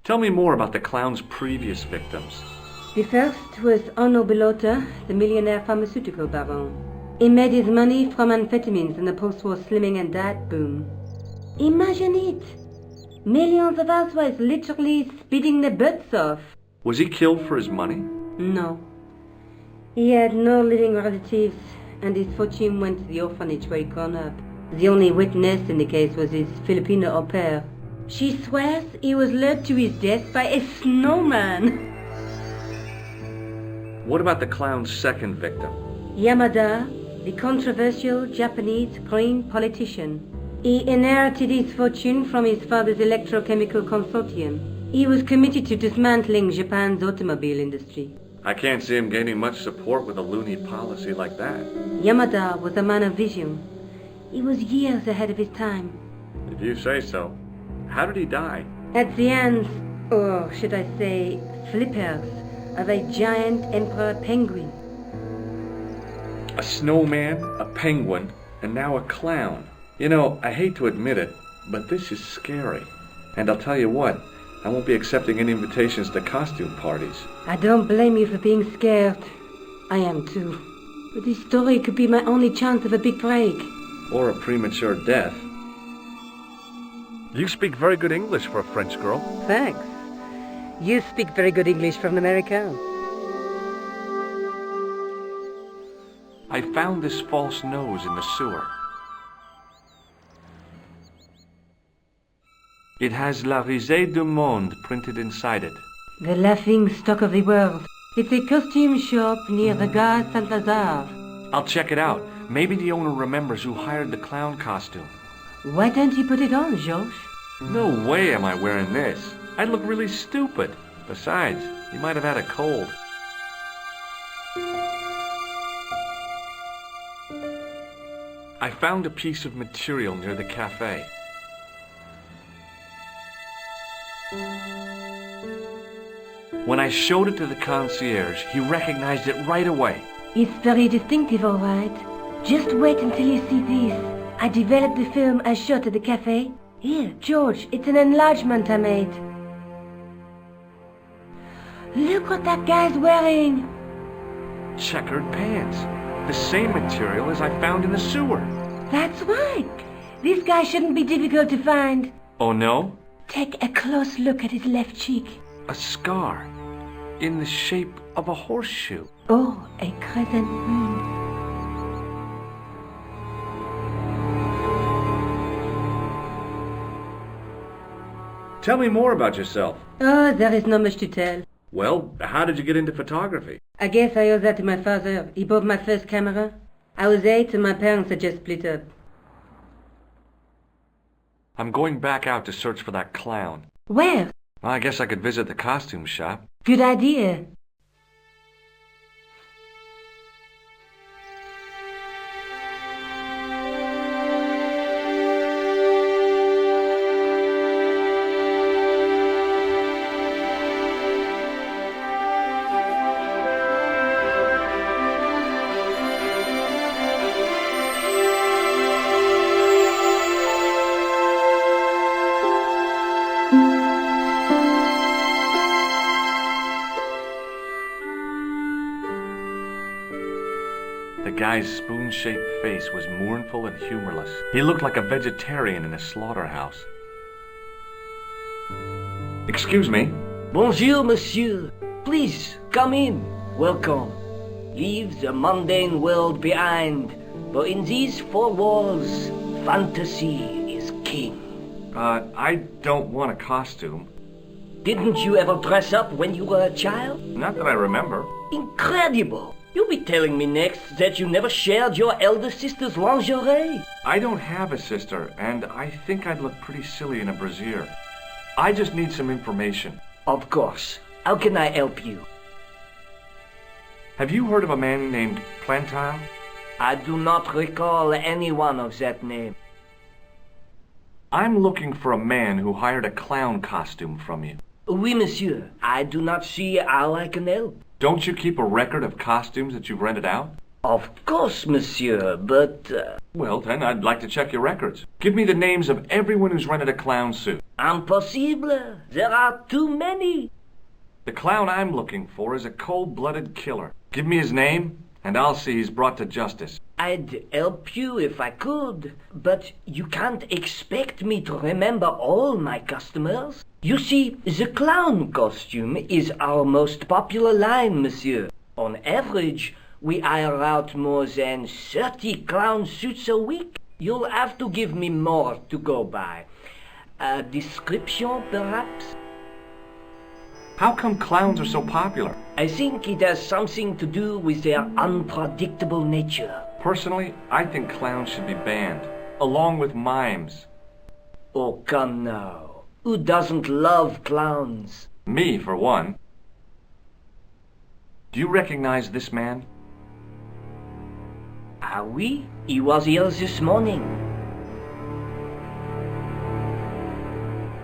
Tell me more about the clown's previous victims. The first was Onno Bellotta, the millionaire pharmaceutical baron. He made his money from amphetamines in the post-war slimming and diet boom. Imagine it! Millions of housewives literally speeding their butts off. Was he killed for his money? No. He had no living relatives, and his fortune went to the orphanage where he'd grown up. The only witness in the case was his Filipino au pair. She swears he was lured to his death by a snowman. What about the clown's second victim? Yamada, the controversial Japanese green politician. He inherited his fortune from his father's electrochemical consortium. He was committed to dismantling Japan's automobile industry. I can't see him gaining much support with a loony policy like that. Yamada was a man of vision. He was years ahead of his time. If you say so. How did he die? At the hands, or should I say, flippers, of a giant emperor penguin. A snowman, a penguin, and now a clown. You know, I hate to admit it, but this is scary. And I'll tell you what, I won't be accepting any invitations to costume parties. I don't blame you for being scared. I am too. But this story could be my only chance of a big break. Or a premature death. You speak very good English for a French girl. Thanks. You speak very good English for an American. I found this false nose in the sewer. It has La Risee de Monde printed inside it. The laughing stock of the world. It's a costume shop near the Gare Saint-Lazare. I'll check it out. Maybe the owner remembers who hired the clown costume. Why don't you put it on, Georges? No way am I wearing this. I'd look really stupid. Besides, he might have had a cold. I found a piece of material near the cafe. When I showed it to the concierge, he recognized it right away. It's very distinctive, all right. Just wait until you see this. I developed the film I shot at the cafe. Here, George, it's an enlargement I made. Look what that guy's wearing. Checkered pants. The same material as I found in the sewer. That's right. This guy shouldn't be difficult to find. Oh, no? Take a close look at his left cheek. A scar. In the shape of a horseshoe. Oh, a crescent moon. Tell me more about yourself. Oh, there is not much to tell. Well, how did you get into photography? I guess I owe that to my father. He bought my first camera. I was 8 and my parents had just split up. I'm going back out to search for that clown. Where? Well, I guess I could visit the costume shop. Good idea. guy's spoon-shaped face was mournful and humorless. He looked like a vegetarian in a slaughterhouse. Excuse me. Bonjour, monsieur. Please, come in. Welcome. Leave the mundane world behind, for in these four walls, fantasy is king. I don't want a costume. Didn't you ever dress up when you were a child? Not that I remember. Incredible! You'll be telling me next that you never shared your elder sister's lingerie. I don't have a sister, and I think I'd look pretty silly in a brassiere. I just need some information. Of course. How can I help you? Have you heard of a man named Plantar? I do not recall anyone of that name. I'm looking for a man who hired a clown costume from you. Oui, monsieur. I do not see how I can help. Don't you keep a record of costumes that you've rented out? Of course, monsieur, but... Well, then, I'd like to check your records. Give me the names of everyone who's rented a clown suit. Impossible. There are too many. The clown I'm looking for is a cold-blooded killer. Give me his name, and I'll see he's brought to justice. I'd help you if I could, but you can't expect me to remember all my customers. You see, the clown costume is our most popular line, monsieur. On average, we hire out more than 30 clown suits a week. You'll have to give me more to go by. A description, perhaps? How come clowns are so popular? I think it has something to do with their unpredictable nature. Personally, I think clowns should be banned, along with mimes. Oh, come now. Who doesn't love clowns? Me, for one. Do you recognize this man? Ah oui, he was here this morning.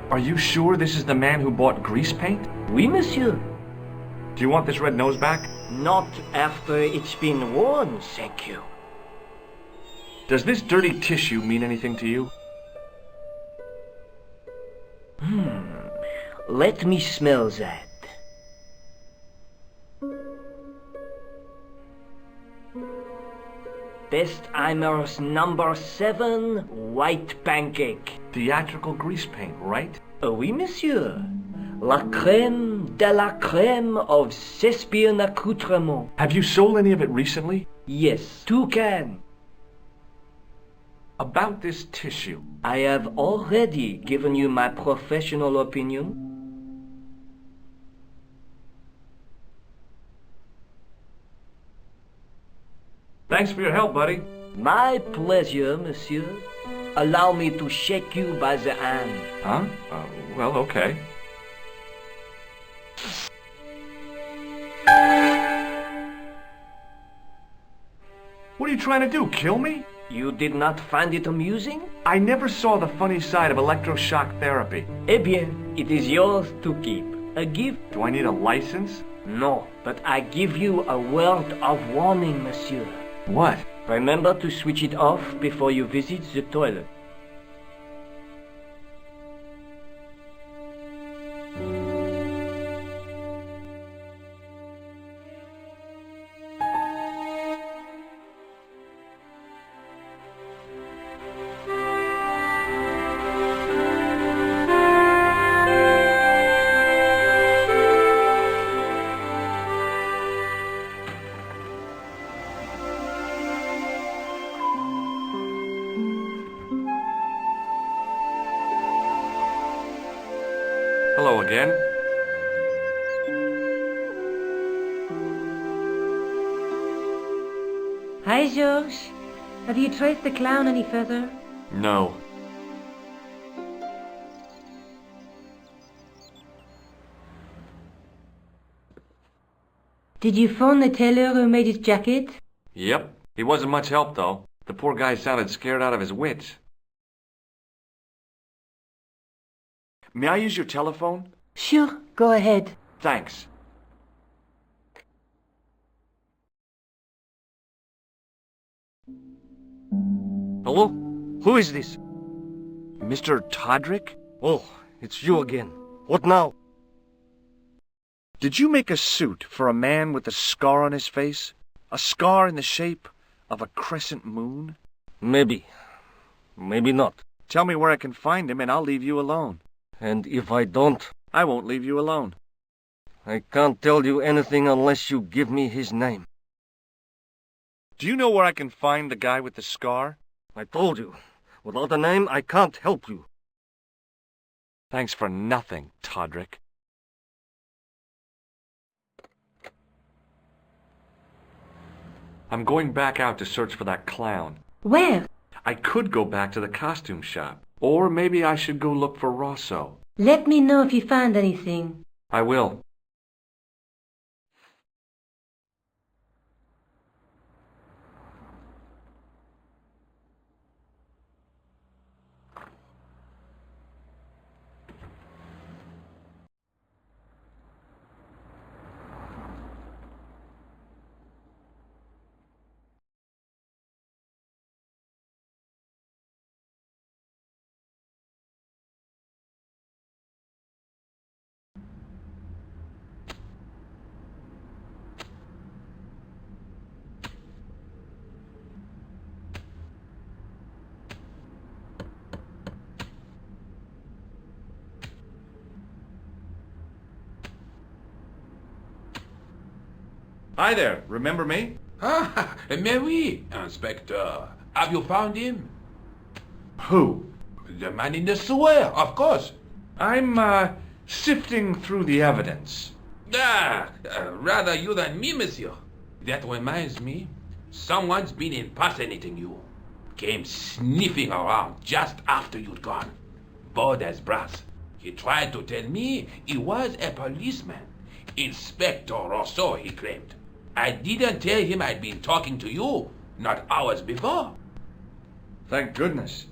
Are you sure this is the man who bought grease paint? Oui, monsieur. Do you want this red nose back? Not after it's been worn, thank you. Does this dirty tissue mean anything to you? Let me smell that. Bestheimer's number 7 white pancake. Theatrical grease paint, right? Oui, monsieur. La crème de la crème of Thespian accoutrement. Have you sold any of it recently? Yes, 2 cans. About this tissue. I have already given you my professional opinion. Thanks for your help, buddy. My pleasure, monsieur. Allow me to shake you by the hand. Huh? Well, okay. What are you trying to do, kill me? You did not find it amusing? I never saw the funny side of electroshock therapy. Eh bien, it is yours to keep. A gift? Do I need a license? No, but I give you a word of warning, monsieur. What? Remember to switch it off before you visit the toilet. Hello again. Hi, Georges. Have you traced the clown any further? No. Did you phone the tailor who made his jacket? Yep. He wasn't much help, though. The poor guy sounded scared out of his wits. May I use your telephone? Sure, go ahead. Thanks. Hello? Who is this? Mr. Todrick? Oh, it's you again. What now? Did you make a suit for a man with a scar on his face? A scar in the shape of a crescent moon? Maybe. Maybe not. Tell me where I can find him and I'll leave you alone. And if I don't? I won't leave you alone. I can't tell you anything unless you give me his name. Do you know where I can find the guy with the scar? I told you. Without a name, I can't help you. Thanks for nothing, Todrick. I'm going back out to search for that clown. Where? I could go back to the costume shop. Or maybe I should go look for Rosso. Let me know if you find anything. I will. Hi there, remember me? Ah, mais oui, Inspector. Have you found him? Who? The man in the sewer, of course. I'm, sifting through the evidence. Rather you than me, monsieur. That reminds me, someone's been impersonating you. Came sniffing around just after you'd gone. Bold as brass. He tried to tell me he was a policeman. Inspector Rosso, he claimed. I didn't tell him I'd been talking to you, not hours before. Thank goodness.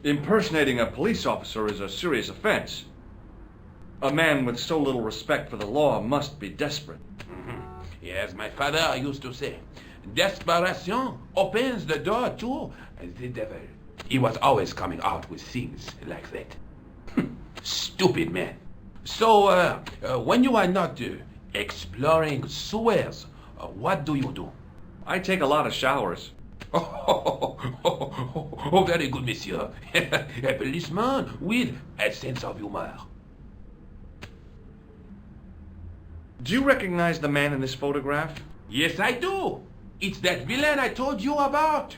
Impersonating a police officer is a serious offense. A man with so little respect for the law must be desperate. Yes, my father used to say, desperation opens the door to the devil. He was always coming out with things like that. Stupid man. So, when you are not exploring sewers, what do you do? I take a lot of showers. Oh, very good, monsieur. A policeman with a sense of humor. Do you recognize the man in this photograph? Yes, I do. It's that villain I told you about.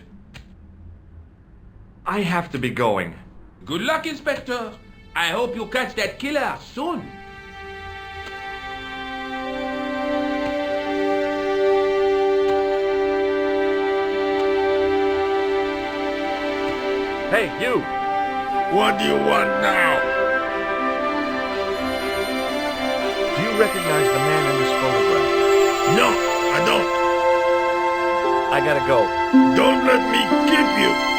I have to be going. Good luck, Inspector. I hope you catch that killer soon. Hey, you! What do you want now? Do you recognize the man in this photograph? No, I don't. I gotta go. Don't let me keep you.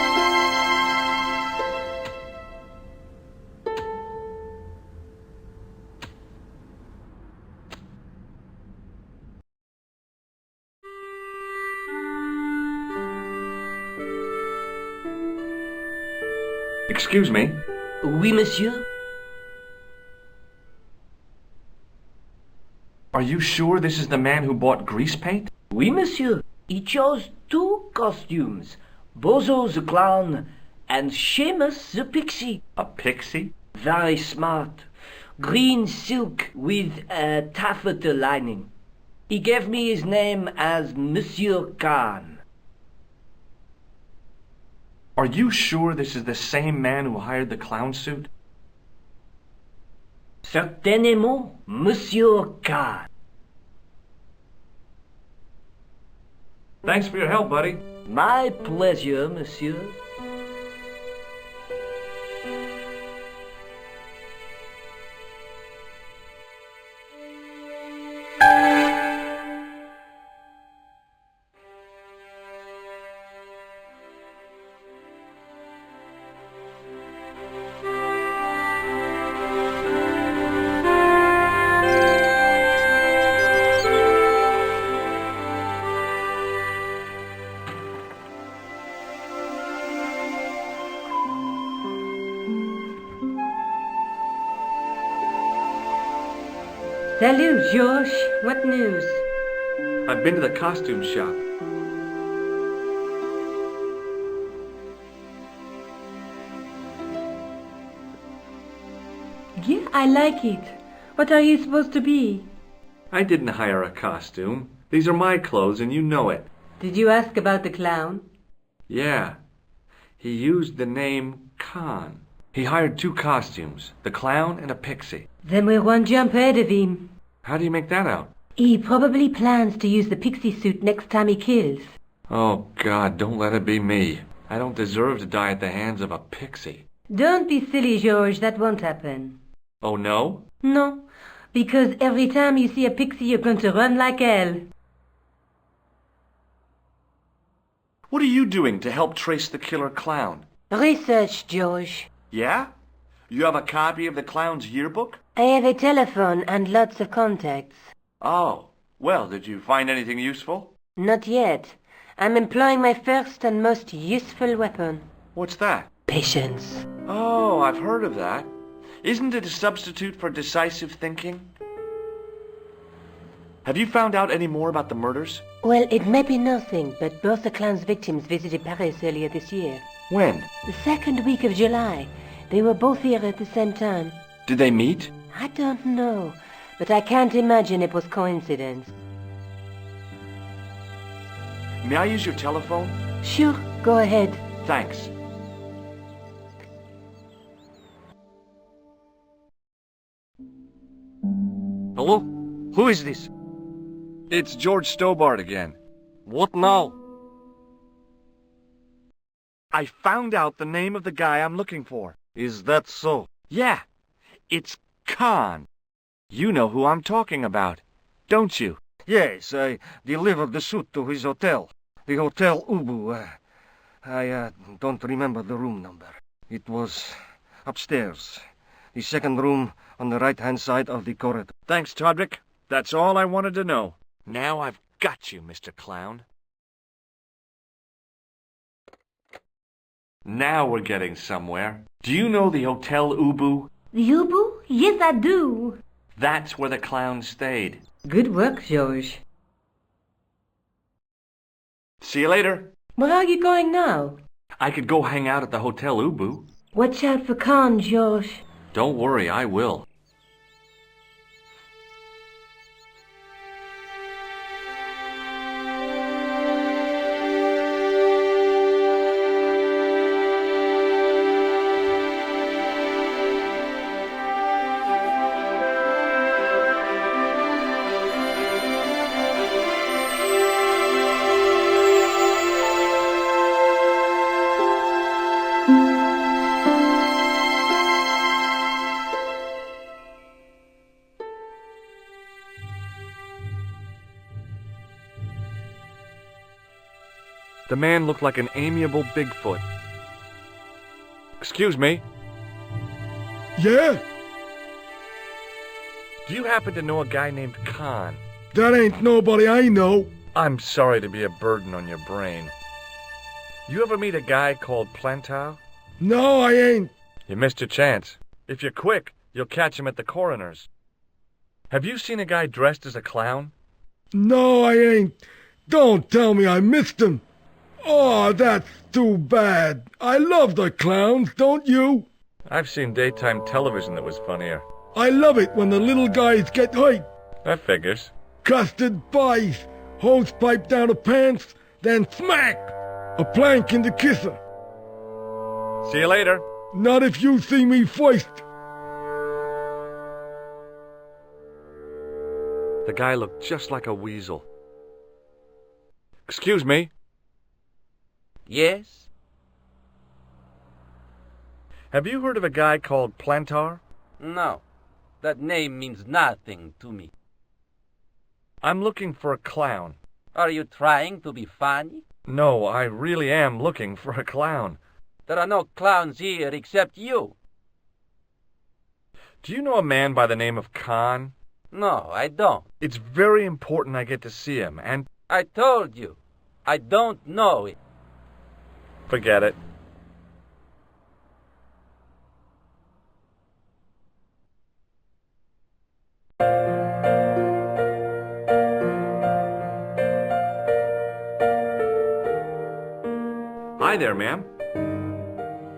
Excuse me. Oui, monsieur? Are you sure this is the man who bought grease paint? Oui, monsieur. He chose 2 costumes. Bozo the clown and Seamus the pixie. A pixie? Very smart. Green silk with a taffeta lining. He gave me his name as Monsieur Khan. Are you sure this is the same man who hired the clown suit? Certainement, Monsieur Khan. Thanks for your help, buddy. My pleasure, monsieur. Salut, Josh. What news? I've been to the costume shop. Yeah, I like it. What are you supposed to be? I didn't hire a costume. These are my clothes and you know it. Did you ask about the clown? Yeah. He used the name Khan. He hired 2 costumes, the clown and a pixie. Then we're one jump ahead of him. How do you make that out? He probably plans to use the pixie suit next time he kills. Oh, God, don't let it be me. I don't deserve to die at the hands of a pixie. Don't be silly, George. That won't happen. Oh, no? No, because every time you see a pixie, you're going to run like hell. What are you doing to help trace the killer clown? Research, George. Yeah? You have a copy of the clown's yearbook? I have a telephone and lots of contacts. Oh, well, did you find anything useful? Not yet. I'm employing my first and most useful weapon. What's that? Patience. Oh, I've heard of that. Isn't it a substitute for decisive thinking? Have you found out any more about the murders? Well, it may be nothing, but both the clown's victims visited Paris earlier this year. When? The second week of July. They were both here at the same time. Did they meet? I don't know, but I can't imagine it was coincidence. May I use your telephone? Sure, go ahead. Thanks. Hello? Who is this? It's George Stobart again. What now? I found out the name of the guy I'm looking for. Is that so? Yeah, it's Khan. You know who I'm talking about, don't you? Yes, I delivered the suit to his hotel. The Hotel Ubu. I don't remember the room number. It was upstairs. The second room on the right-hand side of the corridor. Thanks, Todrick. That's all I wanted to know. Now I've got you, Mr. Clown. Now we're getting somewhere. Do you know the Hotel Ubu? The Ubu? Yes, I do. That's where the clown stayed. Good work, George. See you later. Where are you going now? I could go hang out at the Hotel Ubu. Watch out for Khan, George. Don't worry, I will. The man looked like an amiable Bigfoot. Excuse me. Yeah? Do you happen to know a guy named Khan? That ain't nobody I know. I'm sorry to be a burden on your brain. You ever meet a guy called Plantar? No, I ain't. You missed your chance. If you're quick, you'll catch him at the coroner's. Have you seen a guy dressed as a clown? No, I ain't. Don't tell me I missed him. Oh, that's too bad. I love the clowns, don't you? I've seen daytime television that was funnier. I love it when the little guys get hurt. That figures. Custard pies, hose pipe down the pants, then smack! A plank in the kisser. See you later. Not if you see me first. The guy looked just like a weasel. Excuse me. Yes? Have you heard of a guy called Plantar? No. That name means nothing to me. I'm looking for a clown. Are you trying to be funny? No, I really am looking for a clown. There are no clowns here except you. Do you know a man by the name of Khan? No, I don't. It's very important I get to see him, and... I told you. I don't know it. Forget it. Hi there, ma'am.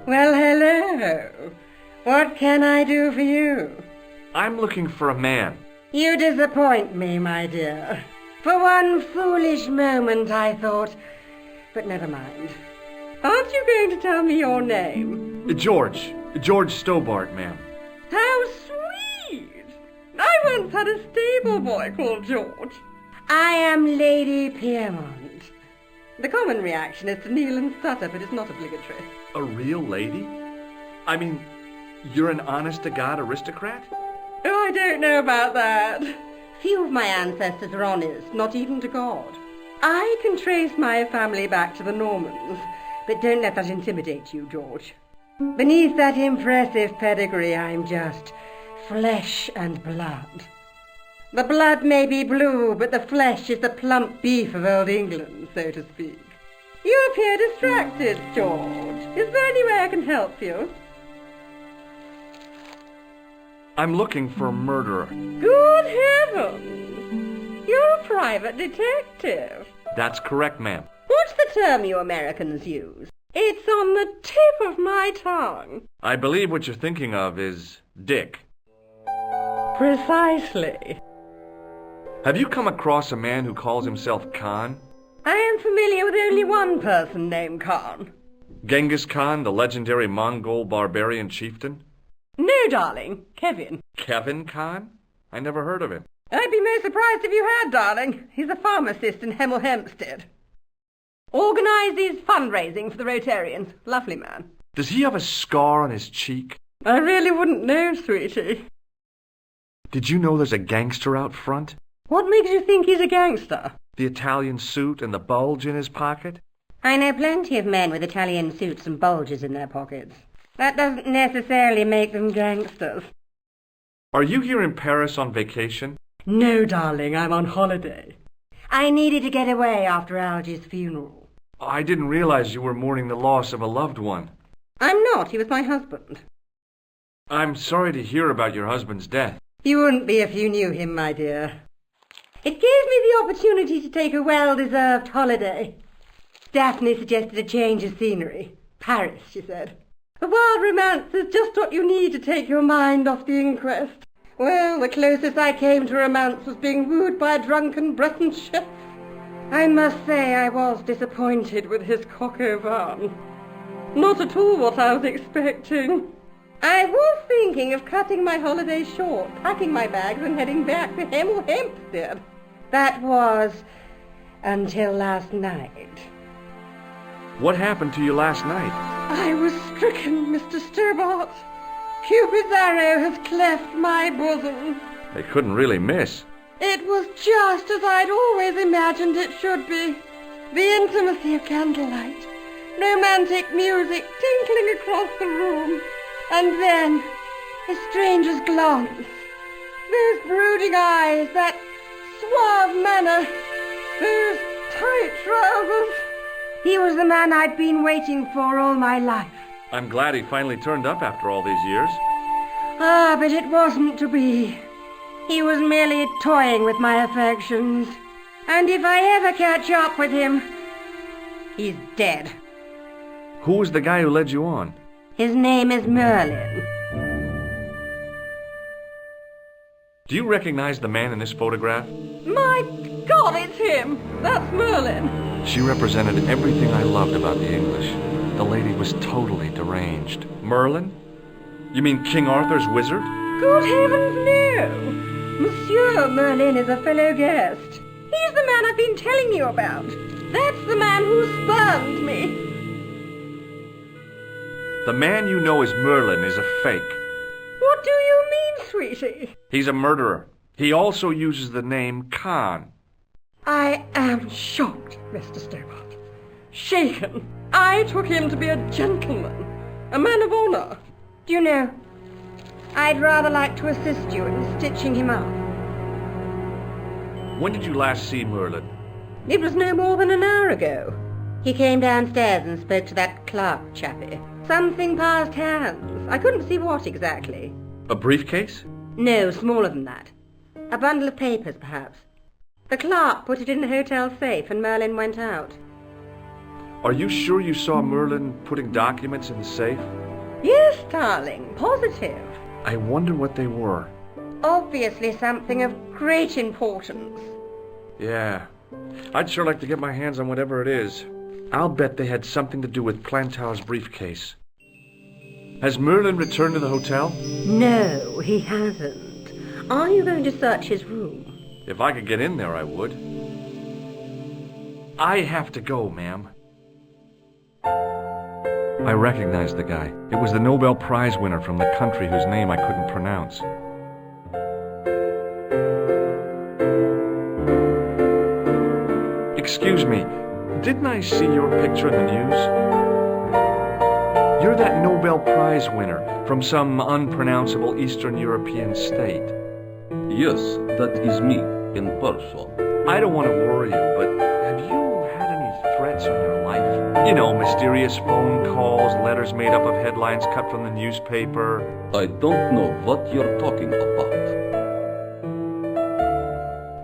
Well, hello. What can I do for you? I'm looking for a man. You disappoint me, my dear. For one foolish moment I thought... But never mind. Aren't you going to tell me your name? George Stobart, ma'am. How sweet! I once had a stable boy called George. I am Lady Piermont. The common reaction is to kneel and stutter, but it's not obligatory. A real lady? I mean, you're an honest-to-God aristocrat? Oh, I don't know about that. Few of my ancestors are honest, not even to God. I can trace my family back to the Normans, but don't let that intimidate you, George. Beneath that impressive pedigree, I'm just flesh and blood. The blood may be blue, but the flesh is the plump beef of old England, so to speak. You appear distracted, George. Is there any way I can help you? I'm looking for a murderer. Good heavens! You're a private detective. That's correct, ma'am. What's the term you Americans use? It's on the tip of my tongue. I believe what you're thinking of is Dick. Precisely. Have you come across a man who calls himself Khan? I am familiar with only one person named Khan. Genghis Khan, the legendary Mongol barbarian chieftain? No, darling. Kevin. Kevin Khan? I never heard of him. I'd be most surprised if you had, darling. He's a pharmacist in Hemel Hempstead. Organises fundraising for the Rotarians. Lovely man. Does he have a scar on his cheek? I really wouldn't know, sweetie. Did you know there's a gangster out front? What makes you think he's a gangster? The Italian suit and the bulge in his pocket? I know plenty of men with Italian suits and bulges in their pockets. That doesn't necessarily make them gangsters. Are you here in Paris on vacation? No, darling, I'm on holiday. I needed to get away after Algy's funeral. I didn't realize you were mourning the loss of a loved one. I'm not. He was my husband. I'm sorry to hear about your husband's death. You wouldn't be if you knew him, my dear. It gave me the opportunity to take a well-deserved holiday. Daphne suggested a change of scenery. Paris, she said. A wild romance is just what you need to take your mind off the inquest. Well, the closest I came to romance was being wooed by a drunken Breton chef. I must say I was disappointed with his coq au vin. Not at all what I was expecting. I was thinking of cutting my holiday short, packing my bags and heading back to Hemel Hempstead. That was until last night. What happened to you last night? I was stricken, Mr. Stobart. Cupid's arrow has cleft my bosom. They couldn't really miss. It was just as I'd always imagined it should be. The intimacy of candlelight, romantic music tinkling across the room, and then a stranger's glance. Those brooding eyes, that suave manner, those tight trousers. He was the man I'd been waiting for all my life. I'm glad he finally turned up after all these years. Ah, but it wasn't to be. He was merely toying with my affections. And if I ever catch up with him, he's dead. Who was the guy who led you on? His name is Merlin. Do you recognize the man in this photograph? My God, it's him! That's Merlin. She represented everything I loved about the English. The lady was totally deranged. Merlin? You mean King Arthur's wizard? Good heavens, no! Monsieur Merlin is a fellow guest. He's the man I've been telling you about. That's the man who spurned me. The man you know as Merlin is a fake. What do you mean, sweetie? He's a murderer. He also uses the name Khan. I am shocked, Mr. Stobart. Shaken. I took him to be a gentleman, a man of honor. Do you know, I'd rather like to assist you in stitching him up. When did you last see Merlin? It was no more than an hour ago. He came downstairs and spoke to that clerk chappie. Something passed hands. I couldn't see what exactly. A briefcase? No, smaller than that. A bundle of papers, perhaps. The clerk put it in the hotel safe and Merlin went out. Are you sure you saw Merlin putting documents in the safe? Yes, darling, positive. I wonder what they were. Obviously something of great importance. Yeah. I'd sure like to get my hands on whatever it is. I'll bet they had something to do with Plantar's briefcase. Has Merlin returned to the hotel? No, he hasn't. Are you going to search his room? If I could get in there, I would. I have to go, ma'am. I recognized the guy. It was the Nobel Prize winner from the country whose name I couldn't pronounce. Excuse me, didn't I see your picture in the news? You're that Nobel Prize winner from some unpronounceable Eastern European state. Yes, that is me, in person. I don't want to worry you, but have you had any threats on your life? You know, mysterious phone calls, letters made up of headlines cut from the newspaper. I don't know what you're talking about.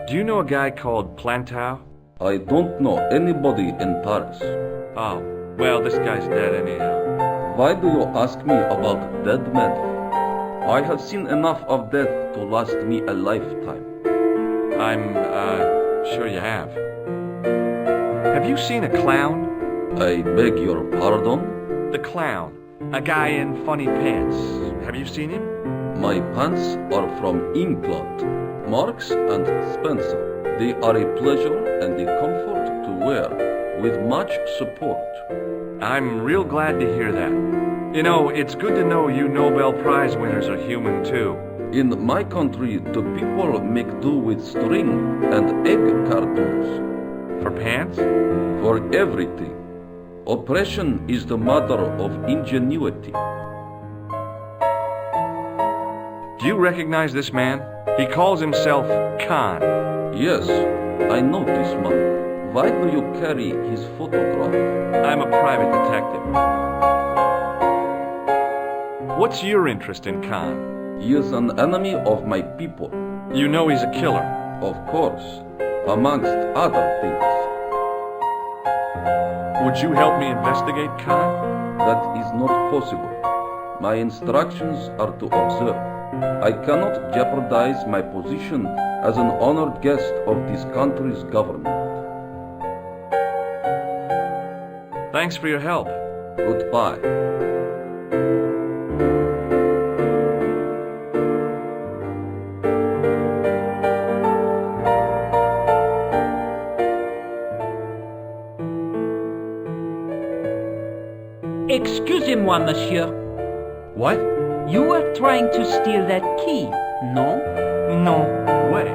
Do you know a guy called Plantar? I don't know anybody in Paris. Oh, well, this guy's dead anyhow. Why do you ask me about dead men? I have seen enough of death to last me a lifetime. I'm, sure you have. Have you seen a clown? I beg your pardon? The clown. A guy in funny pants. Have you seen him? My pants are from England. Marks and Spencer. They are a pleasure and a comfort to wear, with much support. I'm real glad to hear that. You know, it's good to know you Nobel Prize winners are human too. In my country, the people make do with string and egg cartoons. For pants? For everything. Oppression is the mother of ingenuity. Do you recognize this man? He calls himself Khan. Yes, I know this man. Why do you carry his photograph? I'm a private detective. What's your interest in Khan? He is an enemy of my people. You know he's a killer? Of course, amongst other things. Would you help me investigate Khan? That is not possible. My instructions are to observe. I cannot jeopardize my position as an honored guest of this country's government. Thanks for your help. Goodbye. Excusez-moi, monsieur. What? You were trying to steal that key, no? No way.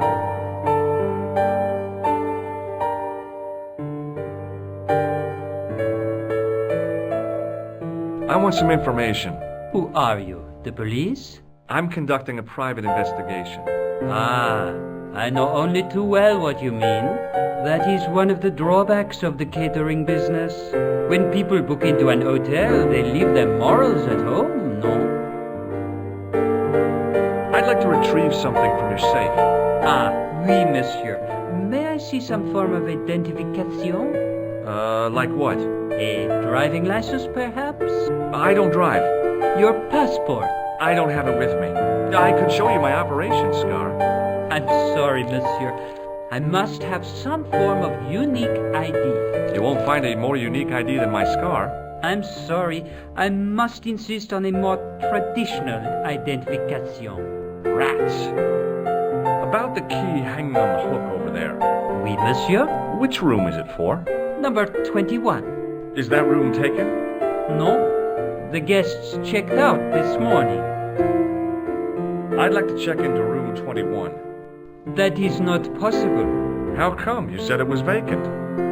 I want some information. Who are you? The police? I'm conducting a private investigation. Ah, I know only too well what you mean. That is one of the drawbacks of the catering business. When people book into an hotel, they leave their morals at home, no? I'd like to retrieve something from your safe. Ah, oui, monsieur. May I see some form of identification? Like what? A driving license, perhaps? I don't drive. Your passport? I don't have it with me. I could show you my operation scar. I'm sorry, monsieur. I must have some form of unique ID. You won't find a more unique ID than my scar. I'm sorry. I must insist on a more traditional identification. Rats. About the key hanging on the hook over there. Oui, monsieur. Which room is it for? Number 21. Is that room taken? No. The guests checked out this morning. I'd like to check into room 21. That is not possible. How come? You said it was vacant.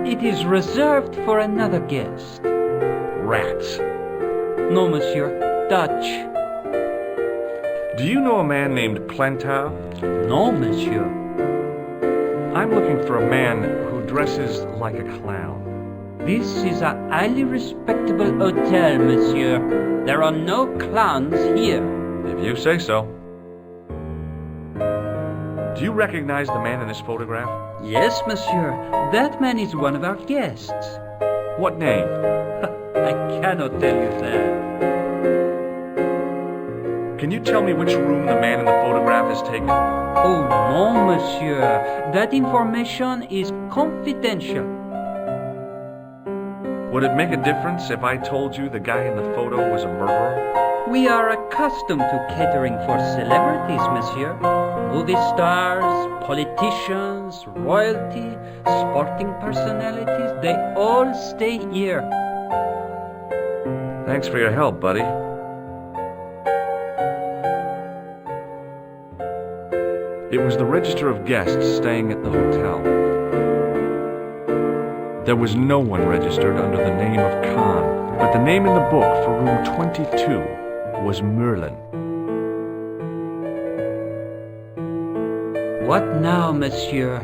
It is reserved for another guest. Rats. No, monsieur. Dutch. Do you know a man named Plantar? No, monsieur. I'm looking for a man who dresses like a clown. This is a highly respectable hotel, monsieur. There are no clowns here. If you say so. Do you recognize the man in this photograph? Yes, monsieur. That man is one of our guests. What name? I cannot tell you that. Can you tell me which room the man in the photograph has taken? Oh no, monsieur. That information is confidential. Would it make a difference if I told you the guy in the photo was a murderer? We are accustomed to catering for celebrities, monsieur. Movie stars, politicians, royalty, sporting personalities, they all stay here. Thanks for your help, buddy. It was the register of guests staying at the hotel. There was no one registered under the name of Khan, but the name in the book for room 22 was Merlin. What now, monsieur?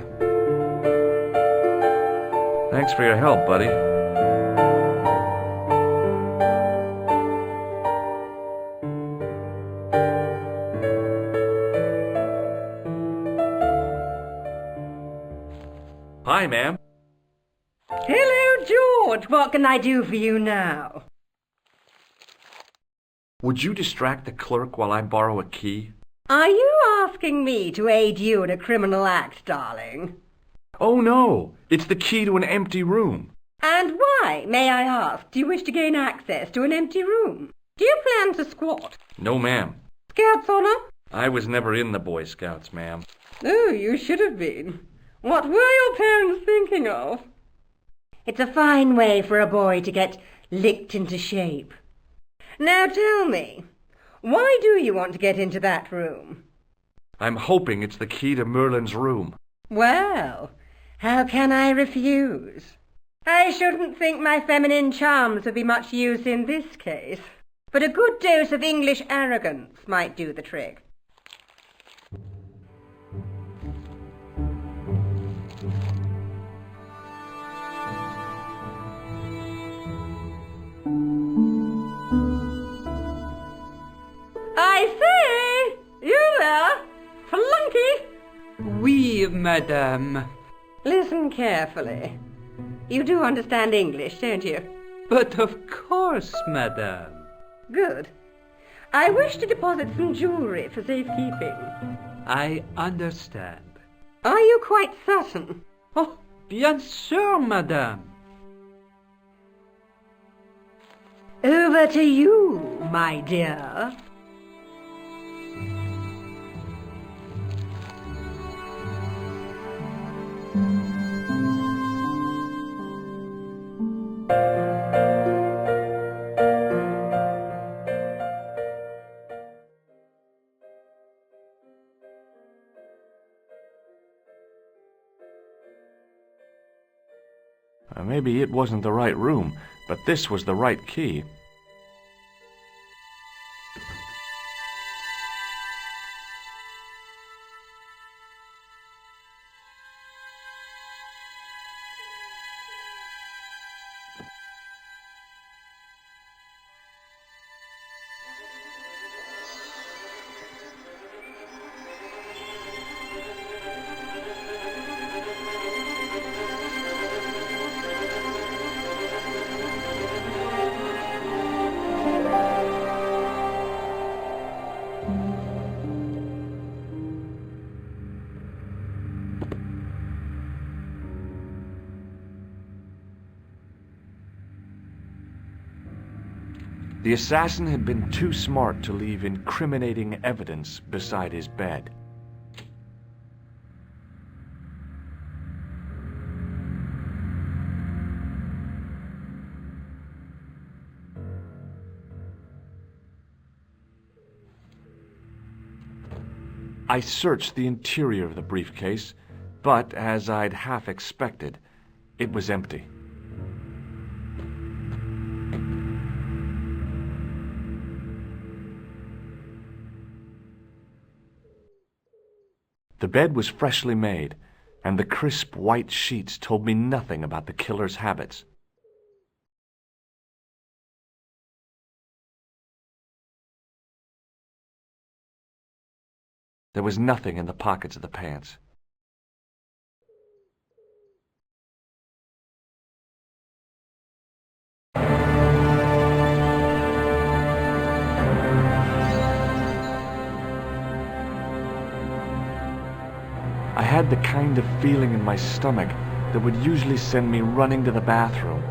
Thanks for your help, buddy. Hi, ma'am. Hello, George. What can I do for you now? Would you distract the clerk while I borrow a key? Are you asking me to aid you in a criminal act, darling? Oh, no. It's the key to an empty room. And why, may I ask, do you wish to gain access to an empty room? Do you plan to squat? No, ma'am. Scouts honor? I was never in the Boy Scouts, ma'am. Oh, you should have been. What were your parents thinking of? It's a fine way for a boy to get licked into shape. Now tell me, why do you want to get into that room? I'm hoping it's the key to Merlin's room. Well, how can I refuse? I shouldn't think my feminine charms would be much use in this case, but a good dose of English arrogance might do the trick. I say! You there? Flunky! Oui, madame. Listen carefully. You do understand English, don't you? But of course, madame. Good. I wish to deposit some jewellery for safekeeping. I understand. Are you quite certain? Oh, bien sûr, madame. Over to you, my dear. Maybe it wasn't the right room, but this was the right key. The assassin had been too smart to leave incriminating evidence beside his bed. I searched the interior of the briefcase, but as I'd half expected, it was empty. The bed was freshly made, and the crisp white sheets told me nothing about the killer's habits. There was nothing in the pockets of the pants. I had the kind of feeling in my stomach that would usually send me running to the bathroom.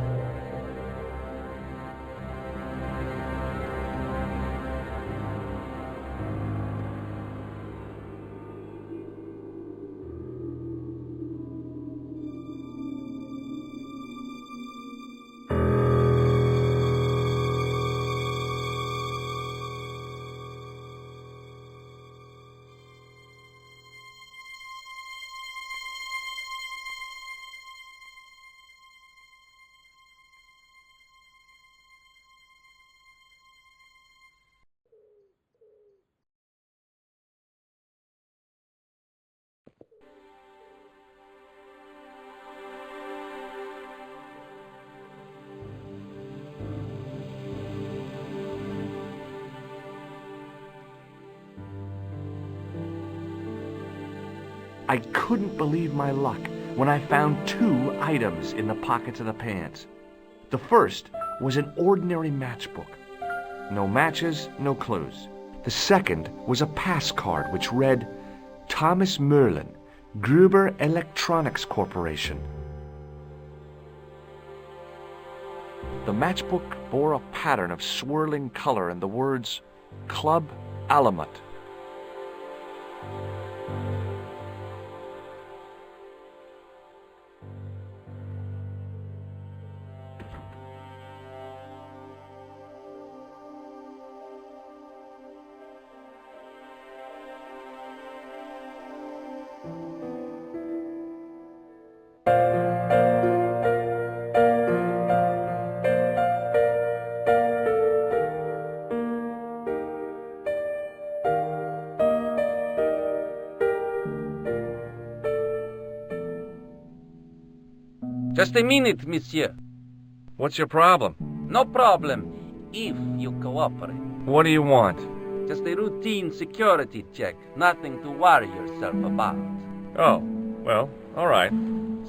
I couldn't believe my luck when I found 2 items in the pockets of the pants. The first was an ordinary matchbook. No matches, no clues. The second was a pass card which read, Thomas Merlin, Gruber Electronics Corporation. The matchbook bore a pattern of swirling color and the words, Club Alamut. Just a minute, monsieur. What's your problem? No problem, if you cooperate. What do you want? Just a routine security check. Nothing to worry yourself about. Oh, well, all right.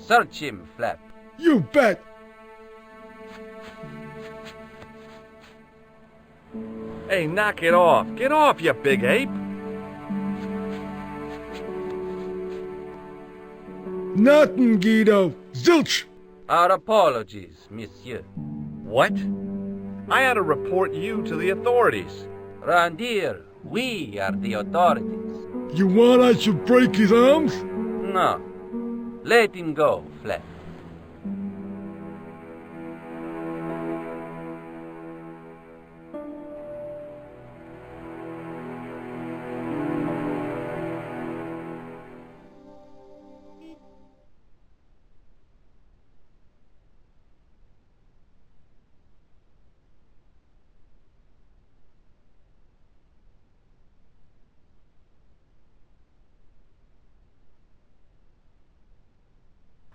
Search him, Flap. You bet! Hey, knock it off. Get off, you big ape. Nothing, Guido. Zilch! Our apologies, monsieur. What? I ought to report you to the authorities. Round here, we are the authorities. You want I should break his arms? No. Let him go, Flap.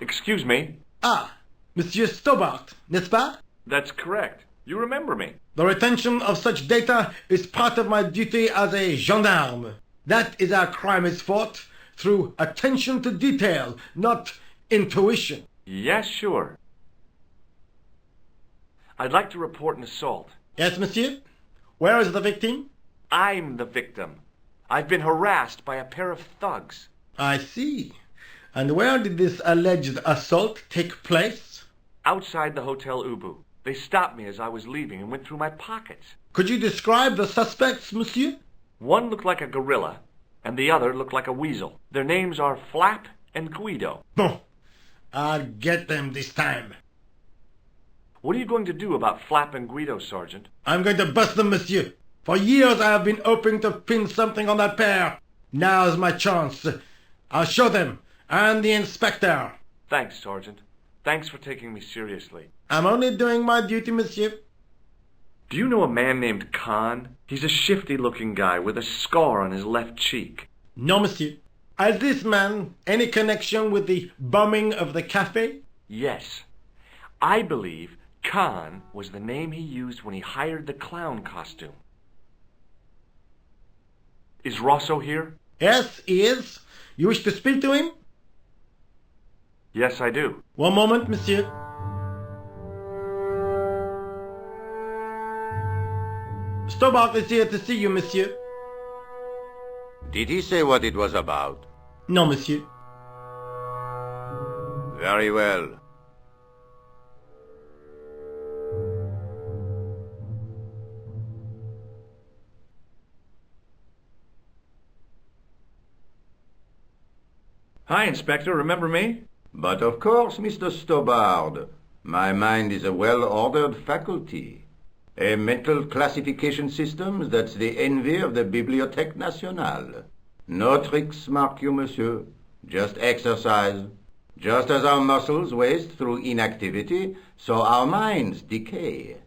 Excuse me? Ah, Monsieur Stobart, n'est-ce pas? That's correct. You remember me. The retention of such data is part of my duty as a gendarme. That is how crime is fought, through attention to detail, not intuition. Yes, sure. I'd like to report an assault. Yes, monsieur? Where is the victim? I'm the victim. I've been harassed by a pair of thugs. I see. And where did this alleged assault take place? Outside the Hotel Ubu. They stopped me as I was leaving and went through my pockets. Could you describe the suspects, monsieur? One looked like a gorilla, and the other looked like a weasel. Their names are Flap and Guido. Bon. I'll get them this time. What are you going to do about Flap and Guido, Sergeant? I'm going to bust them, monsieur. For years I have been hoping to pin something on that pair. Now's my chance. I'll show them. And the inspector. Thanks, Sergeant. Thanks for taking me seriously. I'm only doing my duty, monsieur. Do you know a man named Khan? He's a shifty-looking guy with a scar on his left cheek. No, monsieur. Has this man any connection with the bombing of the cafe? Yes. I believe Khan was the name he used when he hired the clown costume. Is Rosso here? Yes, he is. You wish to speak to him? Yes, I do. One moment, monsieur. Stobart is here to see you, monsieur. Did he say what it was about? No, monsieur. Very well. Hi, Inspector. Remember me? But of course, Mr. Stobbard. My mind is a well-ordered faculty. A mental classification system that's the envy of the Bibliothèque Nationale. No tricks, mark you, monsieur. Just exercise. Just as our muscles waste through inactivity, so our minds decay.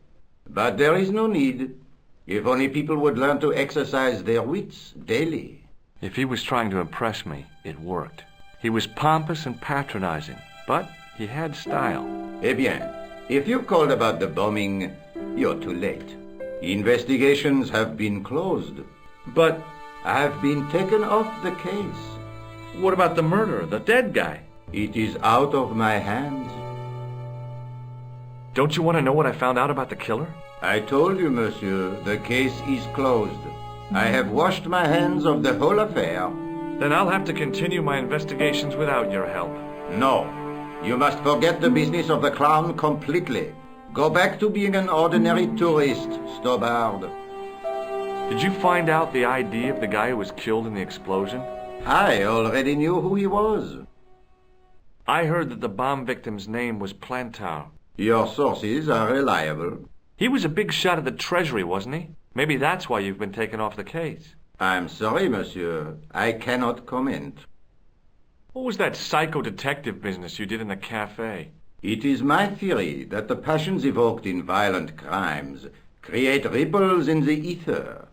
But there is no need. If only people would learn to exercise their wits daily. If he was trying to impress me, it worked. He was pompous and patronizing, but he had style. Eh bien, if you called about the bombing, you're too late. Investigations have been closed. But I have been taken off the case. what about the murderer, the dead guy? It is out of my hands. Don't you want to know what I found out about the killer? I told you, monsieur, the case is closed. I have washed my hands of the whole affair. Then I'll have to continue my investigations without your help. No. You must forget the business of the clown completely. Go back to being an ordinary tourist, Stobbard. Did you find out the ID of the guy who was killed in the explosion? I already knew who he was. I heard that the bomb victim's name was Plantar. Your sources are reliable. He was a big shot at the Treasury, wasn't he? Maybe that's why you've been taken off the case. I'm sorry, monsieur. I cannot comment. What was that psycho-detective business you did in the cafe? It is my theory that the passions evoked in violent crimes create ripples in the ether,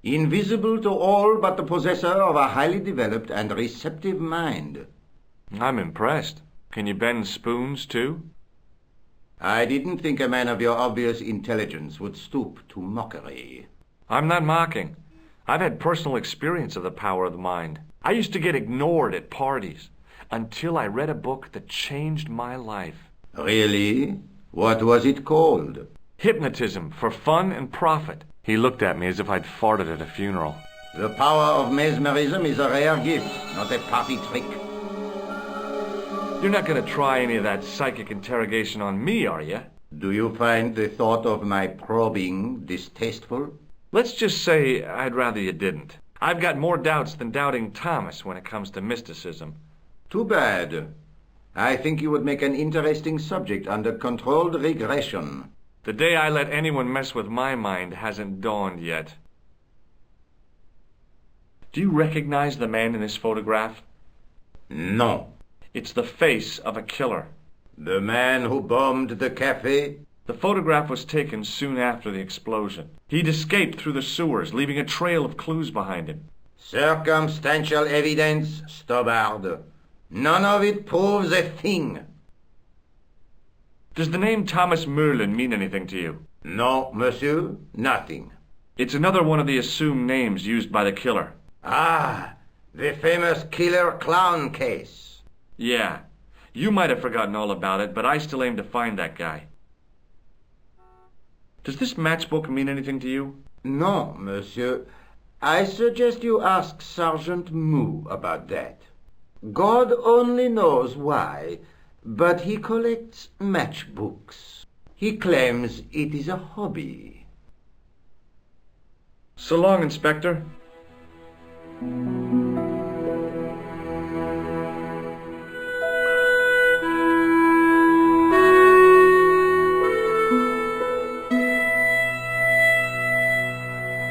invisible to all but the possessor of a highly developed and receptive mind. I'm impressed. Can you bend spoons, too? I didn't think a man of your obvious intelligence would stoop to mockery. I'm not mocking. I've had personal experience of the power of the mind. I used to get ignored at parties until I read a book that changed my life. Really? What was it called? Hypnotism for Fun and Profit. He looked at me as if I'd farted at a funeral. The power of mesmerism is a rare gift, not a party trick. You're not going to try any of that psychic interrogation on me, are you? Do you find the thought of my probing distasteful? Let's just say I'd rather you didn't. I've got more doubts than Doubting Thomas when it comes to mysticism. Too bad. I think you would make an interesting subject under controlled regression. The day I let anyone mess with my mind hasn't dawned yet. Do you recognize the man in this photograph? No. It's the face of a killer. The man who bombed the cafe? The photograph was taken soon after the explosion. He'd escaped through the sewers, leaving a trail of clues behind him. Circumstantial evidence, Stobbard. None of it proves a thing. Does the name Thomas Merlin mean anything to you? No, monsieur, nothing. It's another one of the assumed names used by the killer. Ah, the famous killer clown case. Yeah. You might have forgotten all about it, but I still aim to find that guy. Does this matchbook mean anything to you? No, monsieur. I suggest you ask Sergeant Moo about that. God only knows why, but he collects matchbooks. He claims it is a hobby. So long, Inspector.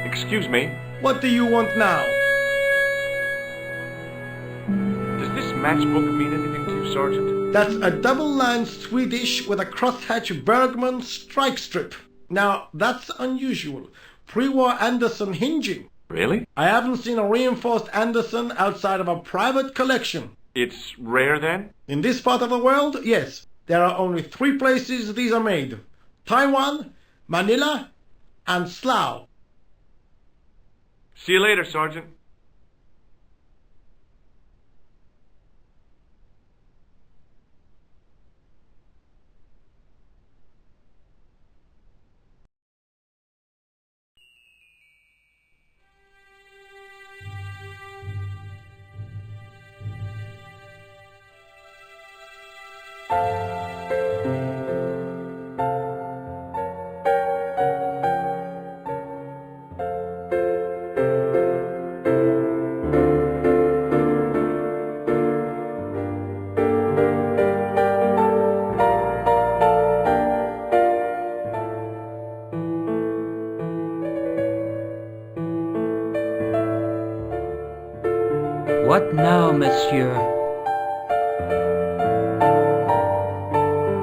Excuse me. What do you want now? Does this matchbook mean anything to you, Sergeant? That's a double-lined Swedish with a crosshatch Bergman strike strip. Now, that's unusual. Pre-war Anderson hinging. Really? I haven't seen a reinforced Anderson outside of a private collection. It's rare, then? In this part of the world, yes. There are only 3 places these are made. Taiwan, Manila, and Slough. See you later, Sergeant. now, monsieur?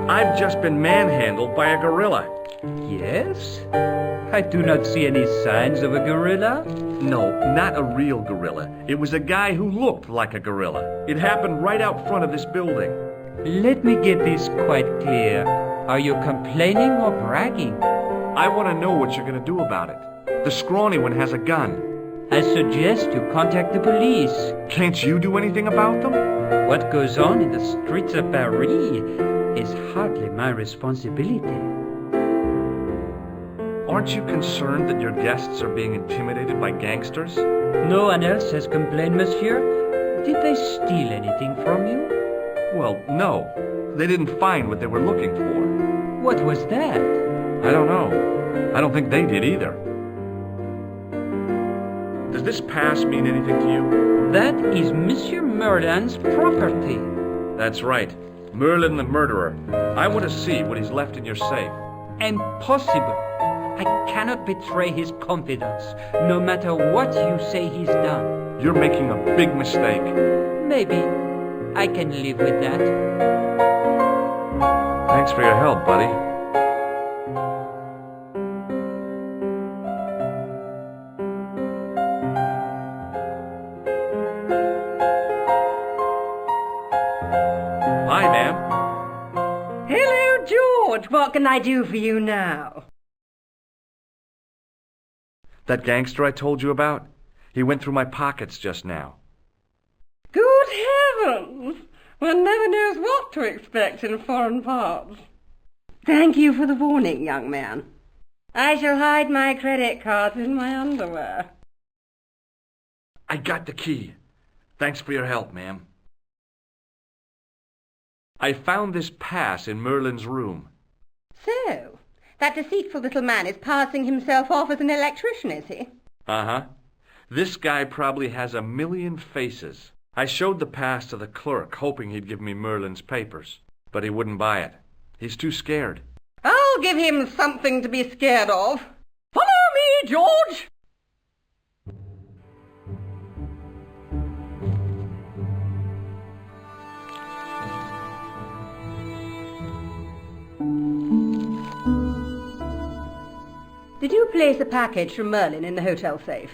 I've just been manhandled by a gorilla. Yes? I do not see any signs of a gorilla. No, not a real gorilla. It was a guy who looked like a gorilla. It happened right out front of this building. Let me get this quite clear. Are you complaining or bragging? I want to know what you're going to do about it. The scrawny one has a gun. I suggest you contact the police. Can't you do anything about them? What goes on in the streets of Paris is hardly my responsibility. Aren't you concerned that your guests are being intimidated by gangsters? No one else has complained, monsieur. Did they steal anything from you? Well, no. They didn't find what they were looking for. What was that? I don't know. I don't think they did either. Does this pass mean anything to you? That is Monsieur Merlin's property. That's right. Merlin the murderer. I want to see what he's left in your safe. Impossible. I cannot betray his confidence, no matter what you say he's done. You're making a big mistake. Maybe. I can live with that. Thanks for your help, buddy. Hi, ma'am. Hello, George. What can I do for you now? That gangster I told you about? He went through my pockets just now. Good heavens! One never knows what to expect in foreign parts. Thank you for the warning, young man. I shall hide my credit cards in my underwear. I got the key. Thanks for your help, ma'am. I found this pass in Merlin's room. So, that deceitful little man is passing himself off as an electrician, is he? Uh-huh. This guy probably has 1,000,000 faces. I showed the pass to the clerk, hoping he'd give me Merlin's papers. But he wouldn't buy it. He's too scared. I'll give him something to be scared of. Follow me, George! Did you place a package from Merlin in the hotel safe?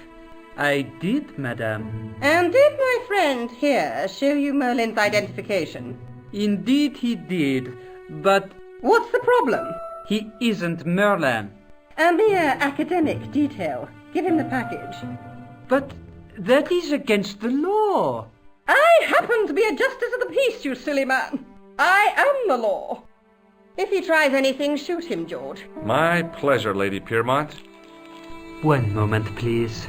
I did, madame. And did my friend here show you Merlin's identification? Indeed he did, but... What's the problem? He isn't Merlin. A mere academic detail. Give him the package. But that is against the law. I happen to be a justice of the peace, you silly man. I am the law. If he tries anything, shoot him, George. My pleasure, Lady Piermont. One moment, please.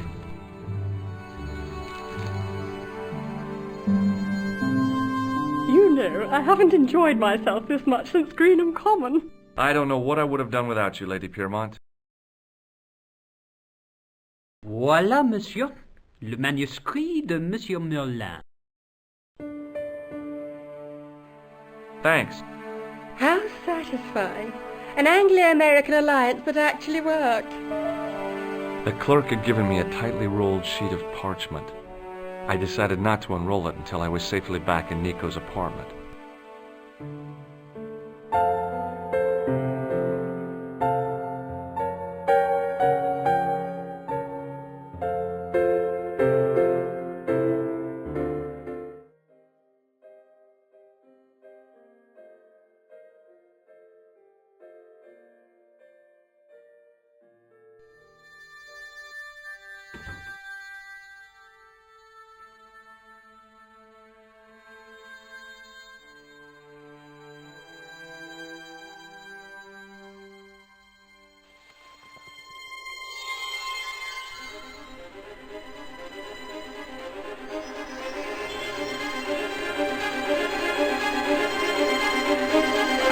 You know, I haven't enjoyed myself this much since Greenham Common. I don't know what I would have done without you, Lady Piermont. Voilà, monsieur. Le manuscrit de Monsieur Merlin. Thanks. How satisfying. An Anglo-American alliance that actually worked. The clerk had given me a tightly rolled sheet of parchment. I decided not to unroll it until I was safely back in Nico's apartment.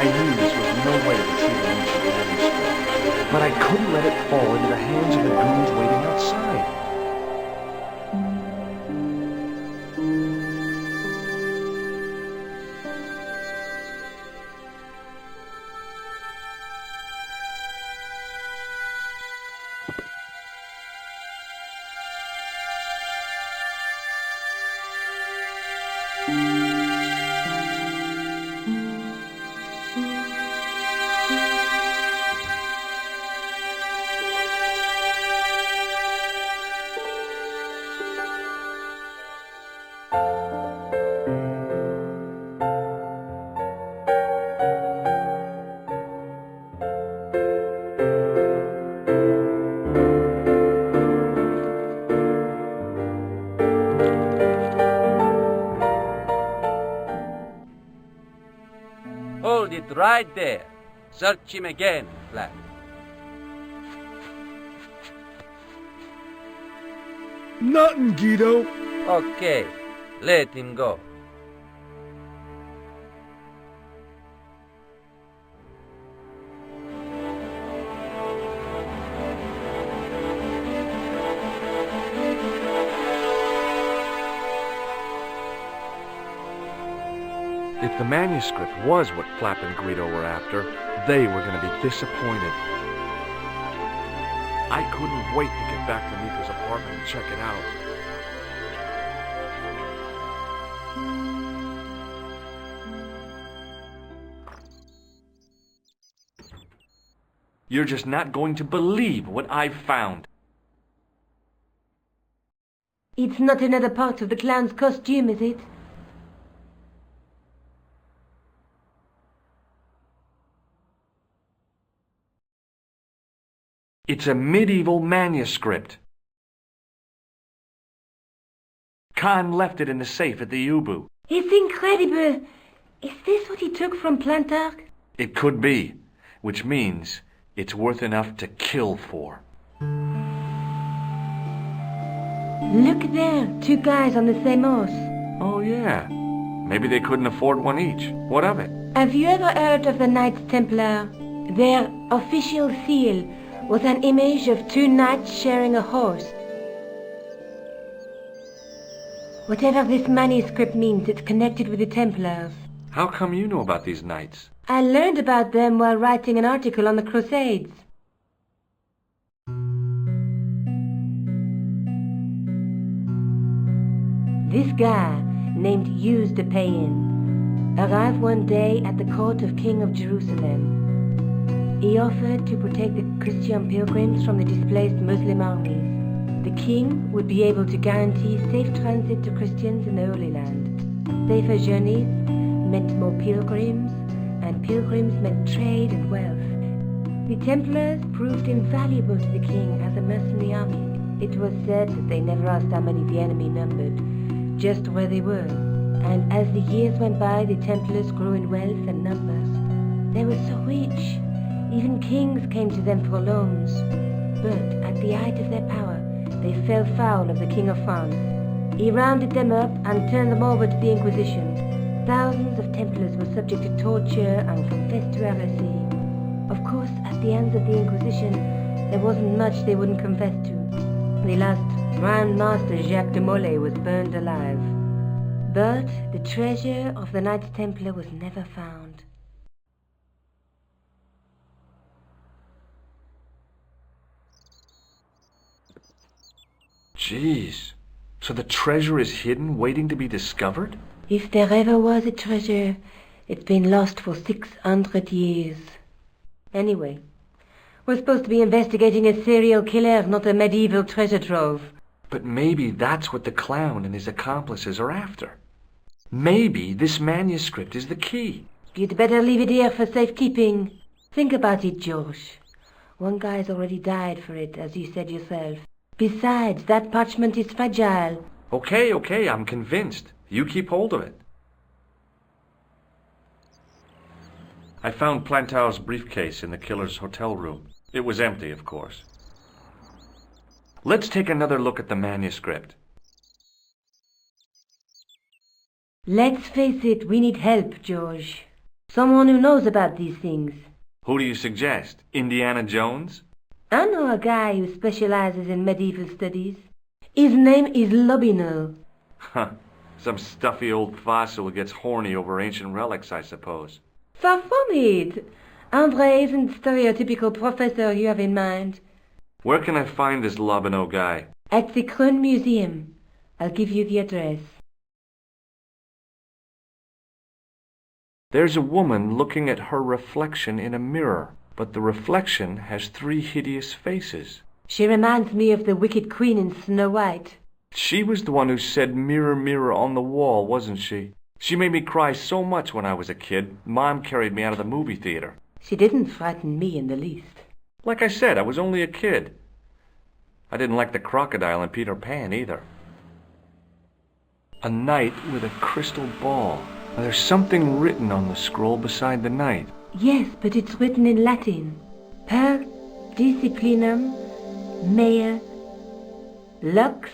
I knew this was no way to retrieve an ancient manuscript, but I couldn't let it fall into the hands of the goons waiting outside. Hold it right there. Search him again, Fluch. Nothing, Guido. Okay, let him go. If the manuscript was what Flap and Guido were after, they were going to be disappointed. I couldn't wait to get back to Nico's apartment and check it out. You're just not going to believe what I've found. It's not another part of the clown's costume, is it? It's a medieval manuscript. Khan left it in the safe at the Ubu. It's incredible. Is this what he took from Plantark? It could be, which means it's worth enough to kill for. Look there, two guys on the same horse. Oh yeah, maybe they couldn't afford one each. What of it? Have you ever heard of the Knights Templar? Their official seal was an image of two knights sharing a horse. Whatever this manuscript means, it's connected with the Templars. How come you know about these knights? I learned about them while writing an article on the Crusades. This guy, named Hughes de Payen, arrived one day at the court of King of Jerusalem. He offered to protect the Christian pilgrims from the displaced Muslim armies. The king would be able to guarantee safe transit to Christians in the Holy Land. Safer journeys meant more pilgrims, and pilgrims meant trade and wealth. The Templars proved invaluable to the king as a mercenary army. It was said that they never asked how many the enemy numbered, just where they were. And as the years went by, the Templars grew in wealth and numbers. They were so rich, even kings came to them for loans. But at the height of their power, they fell foul of the King of France. He rounded them up and turned them over to the Inquisition. Thousands of Templars were subject to torture and confessed to heresy. Of course, at the hands of the Inquisition, there wasn't much they wouldn't confess to. The last Grand Master Jacques de Molay was burned alive. But the treasure of the Knights Templar was never found. Jeez. So the treasure is hidden, waiting to be discovered? If there ever was a treasure, it's been lost for 600 years. Anyway, we're supposed to be investigating a serial killer, not a medieval treasure trove. But maybe that's what the clown and his accomplices are after. Maybe this manuscript is the key. You'd better leave it here for safekeeping. Think about it, George. One guy's already died for it, as you said yourself. Besides, that parchment is fragile. Okay, I'm convinced. You keep hold of it. I found Plantar's briefcase in the killer's hotel room. It was empty, of course. Let's take another look at the manuscript. Let's face it, we need help, George. Someone who knows about these things. Who do you suggest? Indiana Jones? I know a guy who specializes in medieval studies. His name is Lobino. Huh. Some stuffy old fossil who gets horny over ancient relics, I suppose. Far from it. Andre isn't the stereotypical professor you have in mind. Where can I find this Lobino guy? At the Crune Museum. I'll give you the address. There's a woman looking at her reflection in a mirror, but the reflection has 3 hideous faces. She reminds me of the wicked queen in Snow White. She was the one who said, "Mirror, mirror on the wall," wasn't she? She made me cry so much when I was a kid. Mom carried me out of the movie theater. She didn't frighten me in the least. Like I said, I was only a kid. I didn't like the crocodile in Peter Pan either. A knight with a crystal ball. Now, there's something written on the scroll beside the knight. Yes, but it's written in Latin. Per disciplinam mea lux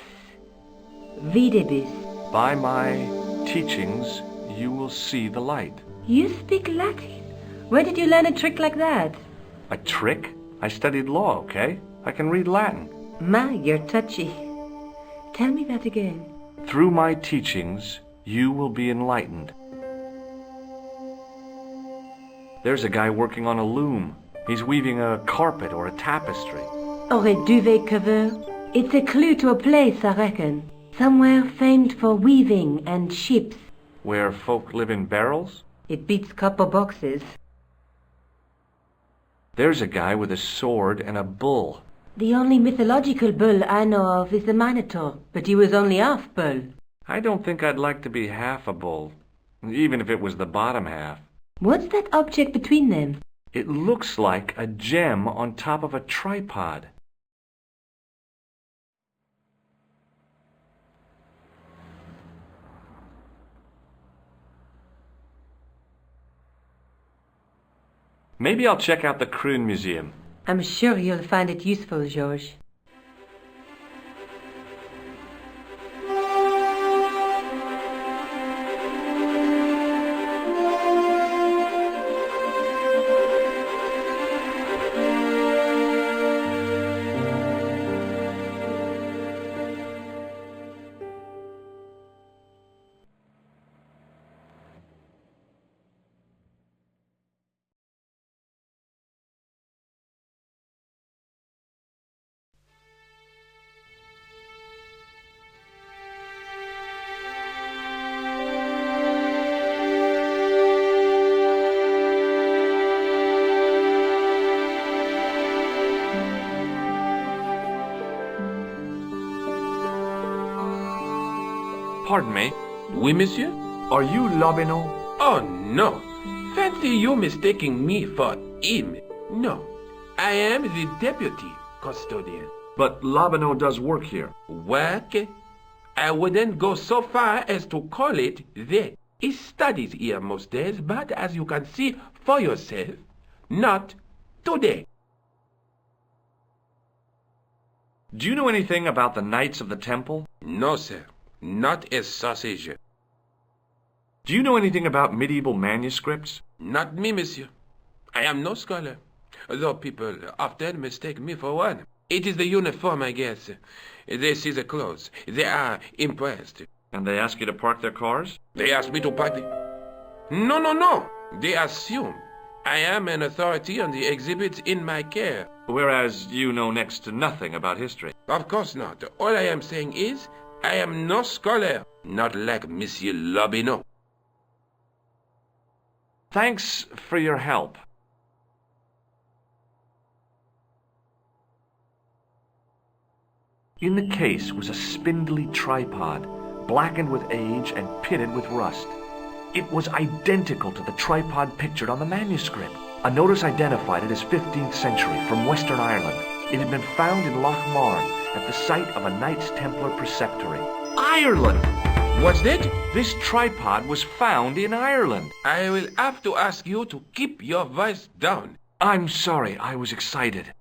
videbis. By my teachings, you will see the light. You speak Latin? Where did you learn a trick like that? A trick? I studied law, okay? I can read Latin. My, you're touchy. Tell me that again. Through my teachings, you will be enlightened. There's a guy working on a loom. He's weaving a carpet or a tapestry. Or a duvet cover. It's a clue to a place, I reckon. Somewhere famed for weaving and ships. Where folk live in barrels? It beats copper boxes. There's a guy with a sword and a bull. The only mythological bull I know of is the Minotaur, but he was only half bull. I don't think I'd like to be half a bull, even if it was the bottom half. What's that object between them? It looks like a gem on top of a tripod. Maybe I'll check out the Crune Museum. I'm sure you'll find it useful, Georges. Pardon me. Oui, monsieur? Are you Lobineau? Oh, no. Fancy you mistaking me for him. No. I am the deputy custodian. But Lobineau does work here. Work? I wouldn't go so far as to call it that. He studies here most days, but as you can see for yourself, not today. Do you know anything about the Knights of the Temple? No, sir. Not a sausage. Do you know anything about medieval manuscripts? Not me, monsieur. I am no scholar, though people often mistake me for one. It is the uniform, I guess. They see the clothes. They are impressed. And they ask you to park their cars? They ask me to park the... No. They assume I am an authority on the exhibits in my care. Whereas you know next to nothing about history. Of course not. All I am saying is, I am no scholar, not like Monsieur Lobineau. Thanks for your help. In the case was a spindly tripod, blackened with age and pitted with rust. It was identical to the tripod pictured on the manuscript. A notice identified it as 15th century from Western Ireland. It had been found in Loch Marne at the site of a Knights Templar preceptory. Ireland! What's that? This tripod was found in Ireland. I will have to ask you to keep your voice down. I'm sorry, I was excited.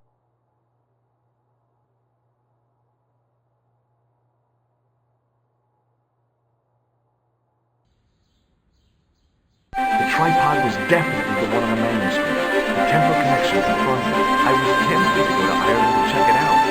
The tripod was definitely the one on the manuscript. The Templar connection confirmed it. I was tempted to go to Ireland to check it out.